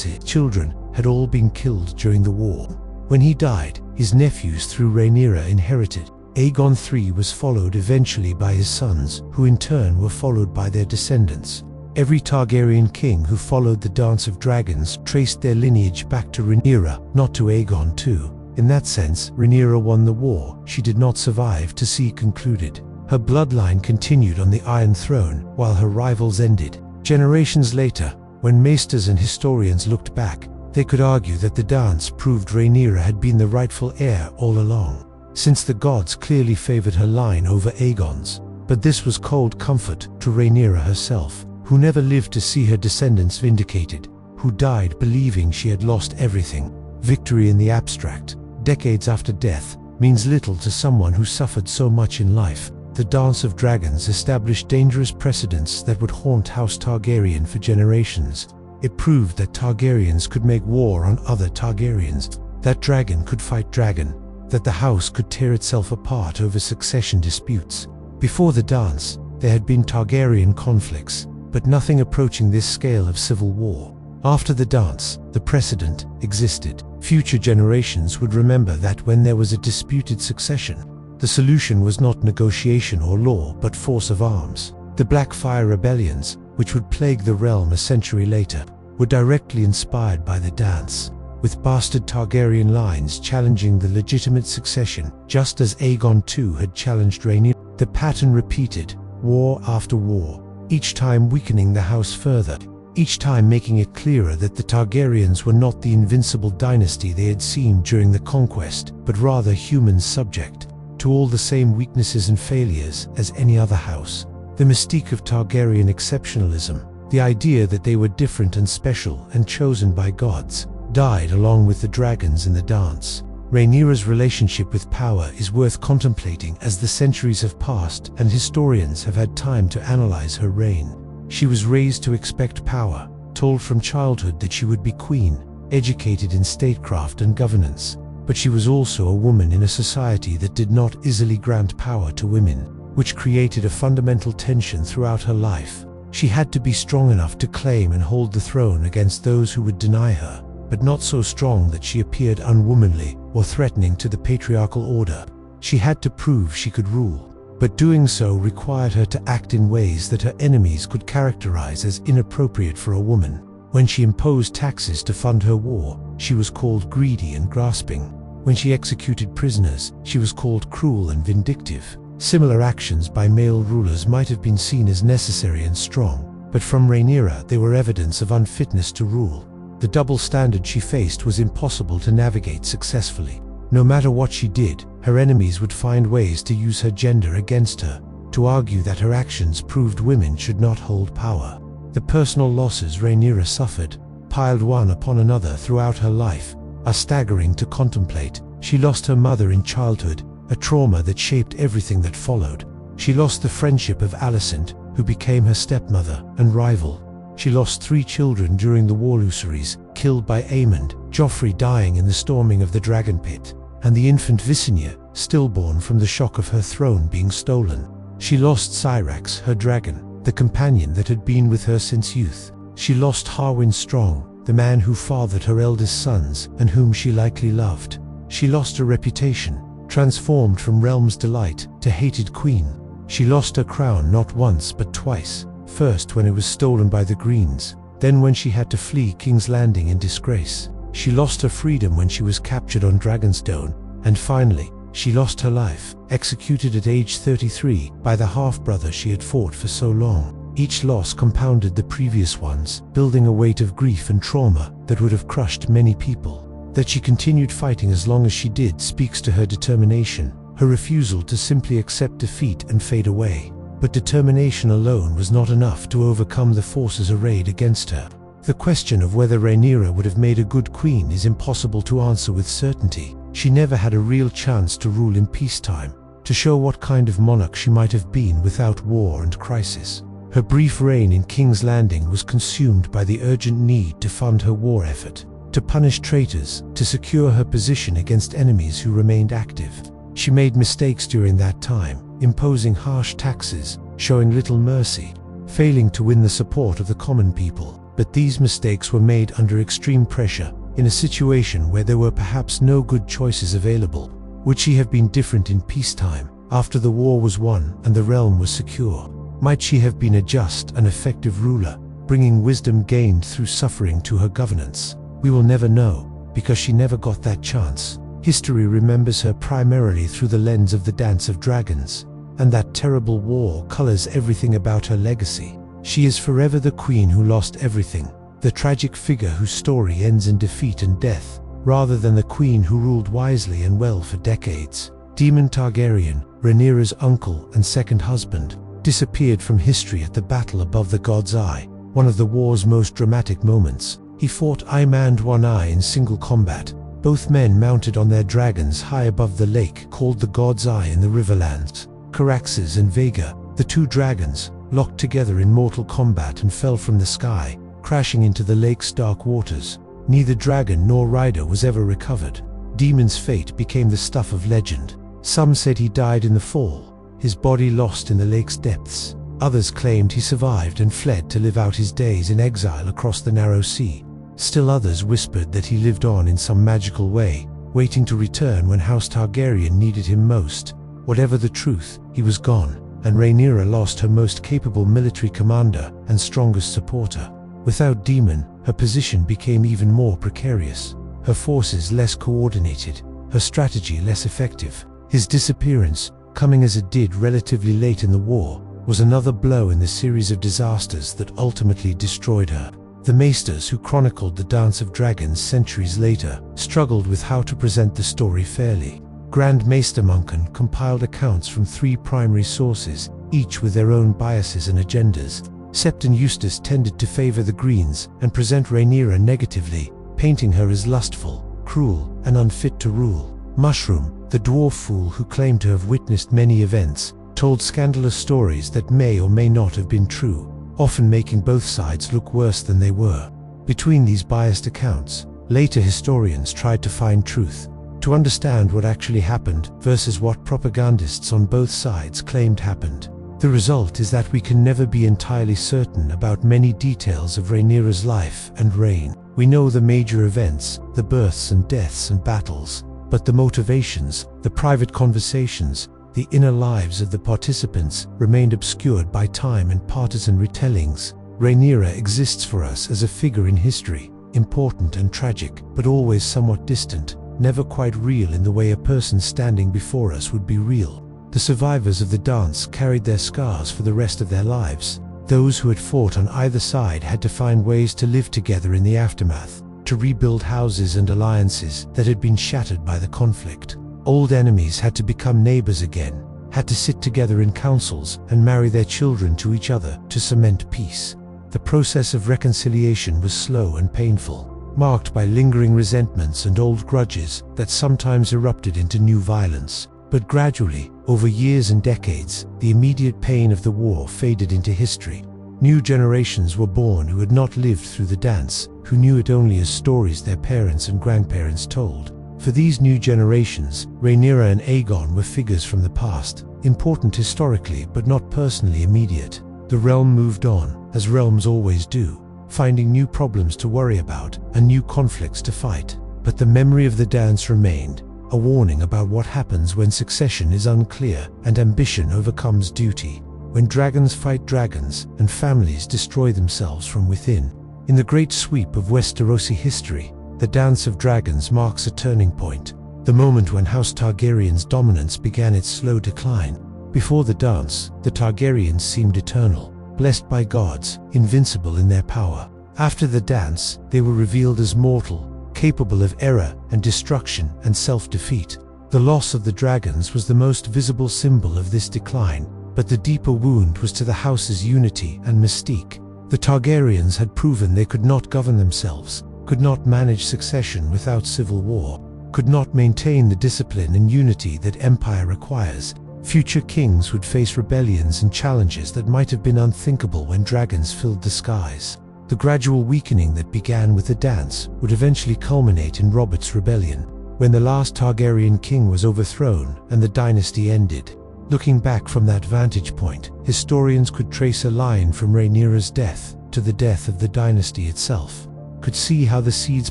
His children had all been killed during the war. When he died, his nephews through Rhaenyra inherited. Aegon III was followed eventually by his sons, who in turn were followed by their descendants. Every Targaryen king who followed the Dance of Dragons traced their lineage back to Rhaenyra, not to Aegon II. In that sense, Rhaenyra won the war. She did not survive to see it concluded. Her bloodline continued on the Iron Throne, while her rivals ended. Generations later, when maesters and historians looked back, they could argue that the dance proved Rhaenyra had been the rightful heir all along, since the gods clearly favored her line over Aegon's. But this was cold comfort to Rhaenyra herself, who never lived to see her descendants vindicated, who died believing she had lost everything. Victory in the abstract, decades after death, means little to someone who suffered so much in life. The Dance of Dragons established dangerous precedents that would haunt House Targaryen for generations. It proved that Targaryens could make war on other Targaryens, that dragon could fight dragon, that the house could tear itself apart over succession disputes. Before the dance, there had been Targaryen conflicts, but nothing approaching this scale of civil war. After the dance, the precedent existed. Future generations would remember that when there was a disputed succession, the solution was not negotiation or law, but force of arms. The Blackfire rebellions, which would plague the realm a century later, were directly inspired by the dance, with bastard Targaryen lines challenging the legitimate succession, just as Aegon II had challenged Rhaenyra. The pattern repeated, war after war, each time weakening the house further, each time making it clearer that the Targaryens were not the invincible dynasty they had seemed during the conquest, but rather humans subject to all the same weaknesses and failures as any other house. The mystique of Targaryen exceptionalism, the idea that they were different and special and chosen by gods, died along with the dragons in the dance. Rhaenyra's relationship with power is worth contemplating as the centuries have passed and historians have had time to analyze her reign. She was raised to expect power, told from childhood that she would be queen, educated in statecraft and governance. But she was also a woman in a society that did not easily grant power to women, which created a fundamental tension throughout her life. She had to be strong enough to claim and hold the throne against those who would deny her, but not so strong that she appeared unwomanly or threatening to the patriarchal order. She had to prove she could rule, but doing so required her to act in ways that her enemies could characterize as inappropriate for a woman. When she imposed taxes to fund her war, she was called greedy and grasping. When she executed prisoners, she was called cruel and vindictive. Similar actions by male rulers might have been seen as necessary and strong, but from Rhaenyra they were evidence of unfitness to rule. The double standard she faced was impossible to navigate successfully. No matter what she did, her enemies would find ways to use her gender against her, to argue that her actions proved women should not hold power. The personal losses Rhaenyra suffered, piled one upon another throughout her life, are staggering to contemplate. She lost her mother in childhood, a trauma that shaped everything that followed. She lost the friendship of Alicent, who became her stepmother and rival. She lost 3 children during the War Usuries, killed by Aemond, Joffrey dying in the storming of the Dragon Pit, and the infant Visenya, stillborn from the shock of her throne being stolen. She lost Syrax, her dragon, the companion that had been with her since youth. She lost Harwin Strong, the man who fathered her eldest sons and whom she likely loved. She lost her reputation, transformed from realm's delight to hated queen. She lost her crown not once but twice, first when it was stolen by the Greens, then when she had to flee King's Landing in disgrace. She lost her freedom when she was captured on Dragonstone, and finally, she lost her life, executed at age 33 by the half-brother she had fought for so long. Each loss compounded the previous ones, building a weight of grief and trauma that would have crushed many people. That she continued fighting as long as she did speaks to her determination, her refusal to simply accept defeat and fade away. But determination alone was not enough to overcome the forces arrayed against her. The question of whether Rhaenyra would have made a good queen is impossible to answer with certainty. She never had a real chance to rule in peacetime. to show what kind of monarch she might have been without war and crisis. Her brief reign in King's Landing was consumed by the urgent need to fund her war effort, to punish traitors, to secure her position against enemies who remained active. She made mistakes during that time, imposing harsh taxes, showing little mercy, failing to win the support of the common people. But these mistakes were made under extreme pressure, in a situation where there were perhaps no good choices available. Would she have been different in peacetime, after the war was won and the realm was secure? Might she have been a just and effective ruler, bringing wisdom gained through suffering to her governance? We will never know, because she never got that chance. History remembers her primarily through the lens of the Dance of Dragons, and that terrible war colors everything about her legacy. She is forever the queen who lost everything, the tragic figure whose story ends in defeat and death, rather than the queen who ruled wisely and well for decades. Daemon Targaryen, Rhaenyra's uncle and second husband, disappeared from history at the battle above the God's Eye, one of the war's most dramatic moments. He fought eye and one eye in single combat, both men mounted on their dragons high above the lake called the God's Eye in the Riverlands. Caraxes and Vhagar, the two dragons, locked together in mortal combat and fell from the sky, crashing into the lake's dark waters. Neither dragon nor rider was ever recovered. Daemon's fate became the stuff of legend. Some said he died in the fall, his body lost in the lake's depths. Others claimed he survived and fled to live out his days in exile across the narrow sea. Still others whispered that he lived on in some magical way, waiting to return when House Targaryen needed him most. Whatever the truth, he was gone, and Rhaenyra lost her most capable military commander and strongest supporter. Without Daemon, her position became even more precarious, her forces less coordinated, her strategy less effective. His disappearance, coming as it did relatively late in the war, was another blow in the series of disasters that ultimately destroyed her. The maesters who chronicled the Dance of Dragons centuries later struggled with how to present the story fairly. Grand Maester Muncan compiled accounts from 3 primary sources, each with their own biases and agendas. Sept and Eustace tended to favor the Greens and present Rhaenyra negatively, painting her as lustful, cruel, and unfit to rule. Mushroom, the dwarf fool who claimed to have witnessed many events, told scandalous stories that may or may not have been true, often making both sides look worse than they were. Between these biased accounts, later historians tried to find truth, to understand what actually happened versus what propagandists on both sides claimed happened. The result is that we can never be entirely certain about many details of Rhaenyra's life and reign. We know the major events, the births and deaths and battles, but the motivations, the private conversations, the inner lives of the participants remained obscured by time and partisan retellings. Rhaenyra exists for us as a figure in history, important and tragic, but always somewhat distant, never quite real in the way a person standing before us would be real. The survivors of the dance carried their scars for the rest of their lives. Those who had fought on either side had to find ways to live together in the aftermath, to rebuild houses and alliances that had been shattered by the conflict. Old enemies had to become neighbors again, had to sit together in councils and marry their children to each other to cement peace. The process of reconciliation was slow and painful, marked by lingering resentments and old grudges that sometimes erupted into new violence. But gradually, over years and decades, the immediate pain of the war faded into history. New generations were born who had not lived through the dance, who knew it only as stories their parents and grandparents told. For these new generations, Rhaenyra and Aegon were figures from the past, important historically but not personally immediate. The realm moved on, as realms always do, finding new problems to worry about and new conflicts to fight. But the memory of the dance remained, a warning about what happens when succession is unclear and ambition overcomes duty, when dragons fight dragons and families destroy themselves from within. In the great sweep of Westerosi history, the Dance of Dragons marks a turning point, the moment when House Targaryen's dominance began its slow decline. Before the dance, the Targaryens seemed eternal, blessed by gods, invincible in their power. After the dance, they were revealed as mortal, capable of error and destruction and self-defeat. The loss of the dragons was the most visible symbol of this decline, but the deeper wound was to the house's unity and mystique. The Targaryens had proven they could not govern themselves, could not manage succession without civil war, could not maintain the discipline and unity that empire requires. Future kings would face rebellions and challenges that might have been unthinkable when dragons filled the skies. The gradual weakening that began with the dance would eventually culminate in Robert's rebellion, when the last Targaryen king was overthrown and the dynasty ended. Looking back from that vantage point, historians could trace a line from Rhaenyra's death to the death of the dynasty itself, could see how the seeds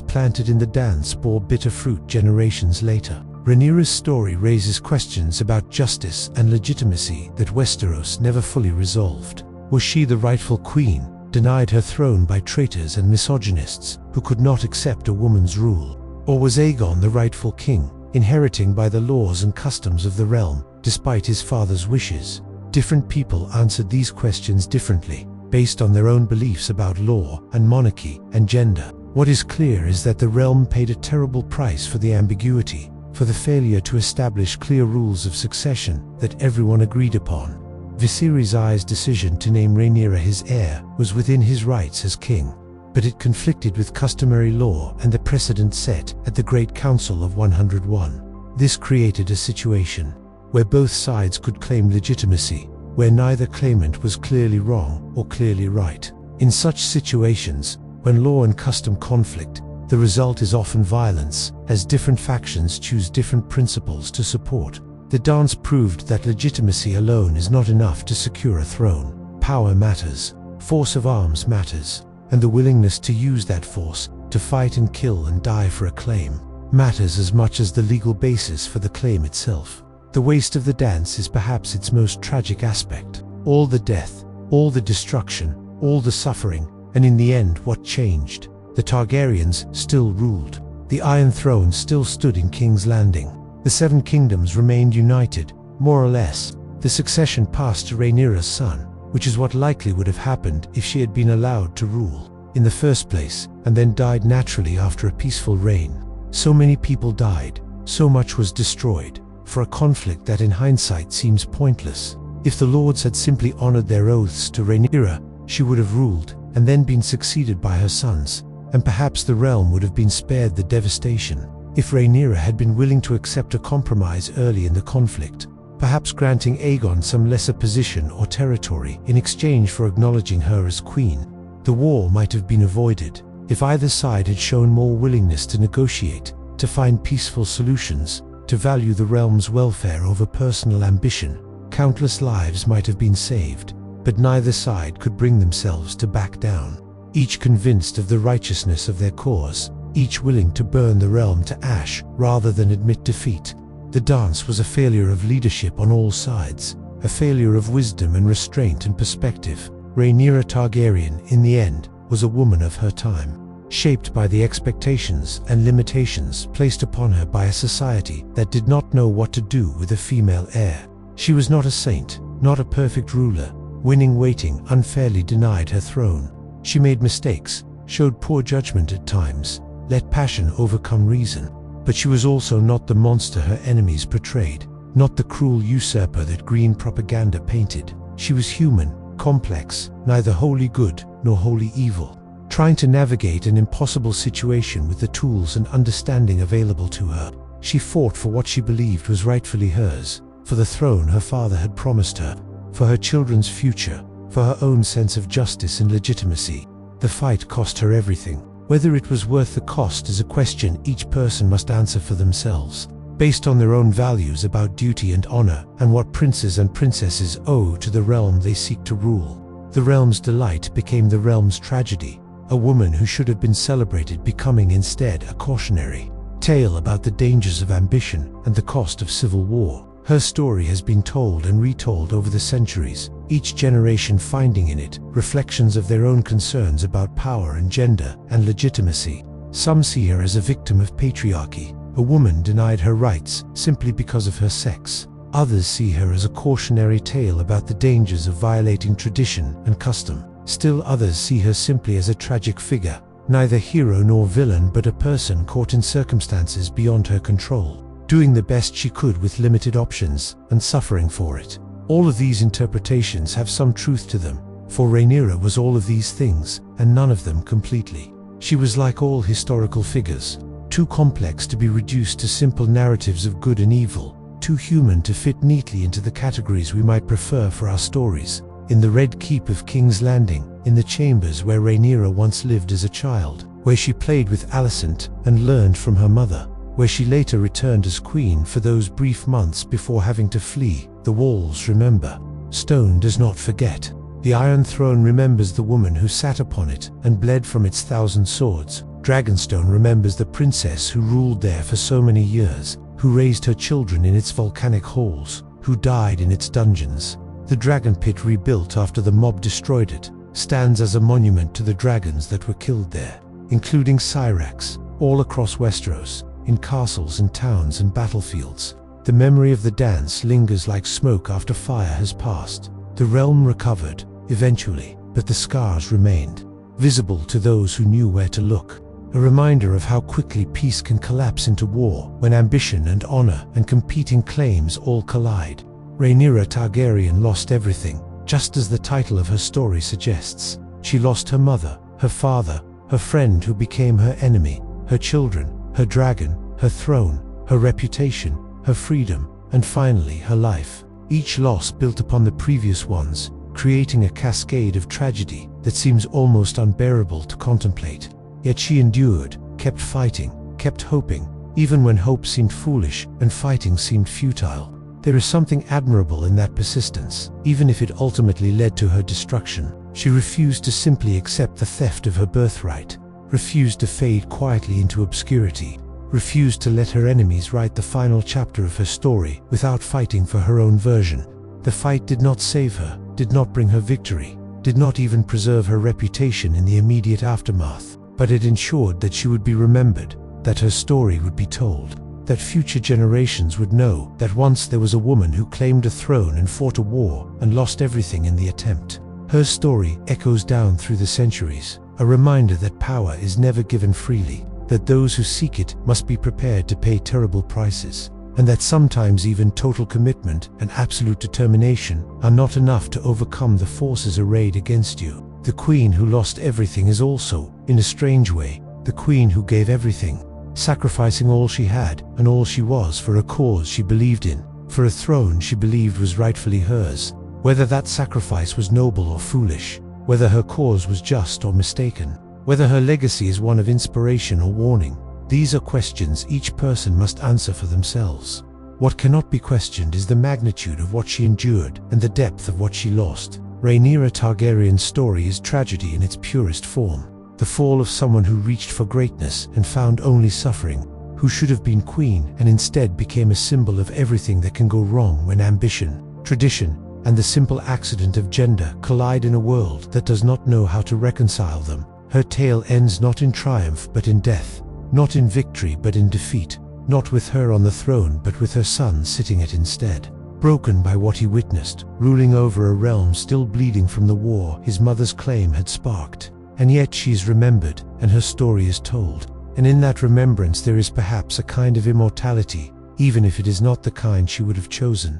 planted in the dance bore bitter fruit generations later. Rhaenyra's story raises questions about justice and legitimacy that Westeros never fully resolved. Was she the rightful queen, denied her throne by traitors and misogynists who could not accept a woman's rule? Or was Aegon the rightful king, inheriting by the laws and customs of the realm, despite his father's wishes? Different people answered these questions differently, based on their own beliefs about law and monarchy and gender. What is clear is that the realm paid a terrible price for the ambiguity, for the failure to establish clear rules of succession that everyone agreed upon. Viserys I's decision to name Rhaenyra his heir was within his rights as king, but it conflicted with customary law and the precedent set at the Great Council of 101. This created a situation where both sides could claim legitimacy, where neither claimant was clearly wrong or clearly right. In such situations, when law and custom conflict, the result is often violence, as different factions choose different principles to support. The dance proved that legitimacy alone is not enough to secure a throne. Power matters, force of arms matters, and the willingness to use that force to fight and kill and die for a claim matters as much as the legal basis for the claim itself. The waste of the dance is perhaps its most tragic aspect. All the death, all the destruction, all the suffering, and in the end what changed? The Targaryens still ruled. The Iron Throne still stood in King's Landing. The Seven Kingdoms remained united, more or less. The succession passed to Rhaenyra's son, which is what likely would have happened if she had been allowed to rule in the first place, and then died naturally after a peaceful reign. So many people died, so much was destroyed, for a conflict that in hindsight seems pointless. If the lords had simply honored their oaths to Rhaenyra, she would have ruled, and then been succeeded by her sons, and perhaps the realm would have been spared the devastation. If Rhaenyra had been willing to accept a compromise early in the conflict, perhaps granting Aegon some lesser position or territory in exchange for acknowledging her as queen, the war might have been avoided. If either side had shown more willingness to negotiate, to find peaceful solutions, to value the realm's welfare over personal ambition, countless lives might have been saved, but neither side could bring themselves to back down. Each convinced of the righteousness of their cause, each willing to burn the realm to ash rather than admit defeat. The dance was a failure of leadership on all sides, a failure of wisdom and restraint and perspective. Rhaenyra Targaryen, in the end, was a woman of her time, shaped by the expectations and limitations placed upon her by a society that did not know what to do with a female heir. She was not a saint, not a perfect ruler. Winning waiting unfairly denied her throne. She made mistakes, showed poor judgment at times, let passion overcome reason. But she was also not the monster her enemies portrayed, not the cruel usurper that green propaganda painted. She was human, complex, neither wholly good nor wholly evil, trying to navigate an impossible situation with the tools and understanding available to her. She fought for what she believed was rightfully hers, for the throne her father had promised her, for her children's future, for her own sense of justice and legitimacy. The fight cost her everything. Whether it was worth the cost is a question each person must answer for themselves, based on their own values about duty and honor and what princes and princesses owe to the realm they seek to rule. The realm's delight became the realm's tragedy, a woman who should have been celebrated becoming instead a cautionary tale about the dangers of ambition and the cost of civil war. Her story has been told and retold over the centuries, each generation finding in it reflections of their own concerns about power and gender and legitimacy. Some see her as a victim of patriarchy, a woman denied her rights simply because of her sex. Others see her as a cautionary tale about the dangers of violating tradition and custom. Still others see her simply as a tragic figure, neither hero nor villain but a person caught in circumstances beyond her control, doing the best she could with limited options and suffering for it. All of these interpretations have some truth to them, for Rhaenyra was all of these things, and none of them completely. She was like all historical figures, too complex to be reduced to simple narratives of good and evil, too human to fit neatly into the categories we might prefer for our stories. In the Red Keep of King's Landing, in the chambers where Rhaenyra once lived as a child, where she played with Alicent and learned from her mother, where she later returned as queen for those brief months before having to flee, the walls remember. Stone does not forget. The Iron Throne remembers the woman who sat upon it and bled from its 1,000 swords. Dragonstone remembers the princess who ruled there for so many years, who raised her children in its volcanic halls, who died in its dungeons. The dragon pit, rebuilt after the mob destroyed it, stands as a monument to the dragons that were killed there, including Syrax, all across Westeros, in castles and towns and battlefields. The memory of the dance lingers like smoke after fire has passed. The realm recovered, eventually, but the scars remained, visible to those who knew where to look. A reminder of how quickly peace can collapse into war when ambition and honor and competing claims all collide. Rhaenyra Targaryen lost everything, just as the title of her story suggests. She lost her mother, her father, her friend who became her enemy, her children, her dragon, her throne, her reputation, her freedom, and finally her life. Each loss built upon the previous ones, creating a cascade of tragedy that seems almost unbearable to contemplate. Yet she endured, kept fighting, kept hoping, even when hope seemed foolish and fighting seemed futile. There is something admirable in that persistence, even if it ultimately led to her destruction. She refused to simply accept the theft of her birthright, refused to fade quietly into obscurity, refused to let her enemies write the final chapter of her story without fighting for her own version. The fight did not save her, did not bring her victory, did not even preserve her reputation in the immediate aftermath, but it ensured that she would be remembered, that her story would be told, that future generations would know that once there was a woman who claimed a throne and fought a war and lost everything in the attempt. Her story echoes down through the centuries, a reminder that power is never given freely, that those who seek it must be prepared to pay terrible prices, and that sometimes even total commitment and absolute determination are not enough to overcome the forces arrayed against you. The queen who lost everything is also, in a strange way, the queen who gave everything, sacrificing all she had and all she was for a cause she believed in, for a throne she believed was rightfully hers. Whether that sacrifice was noble or foolish, whether her cause was just or mistaken, whether her legacy is one of inspiration or warning, these are questions each person must answer for themselves. What cannot be questioned is the magnitude of what she endured and the depth of what she lost. Rhaenyra Targaryen's story is tragedy in its purest form. The fall of someone who reached for greatness and found only suffering, who should have been queen and instead became a symbol of everything that can go wrong when ambition, tradition, and the simple accident of gender collide in a world that does not know how to reconcile them. Her tale ends not in triumph but in death, not in victory but in defeat, not with her on the throne but with her son sitting it instead. Broken by what he witnessed, ruling over a realm still bleeding from the war his mother's claim had sparked. And yet she is remembered, and her story is told. And in that remembrance there is perhaps a kind of immortality, even if it is not the kind she would have chosen.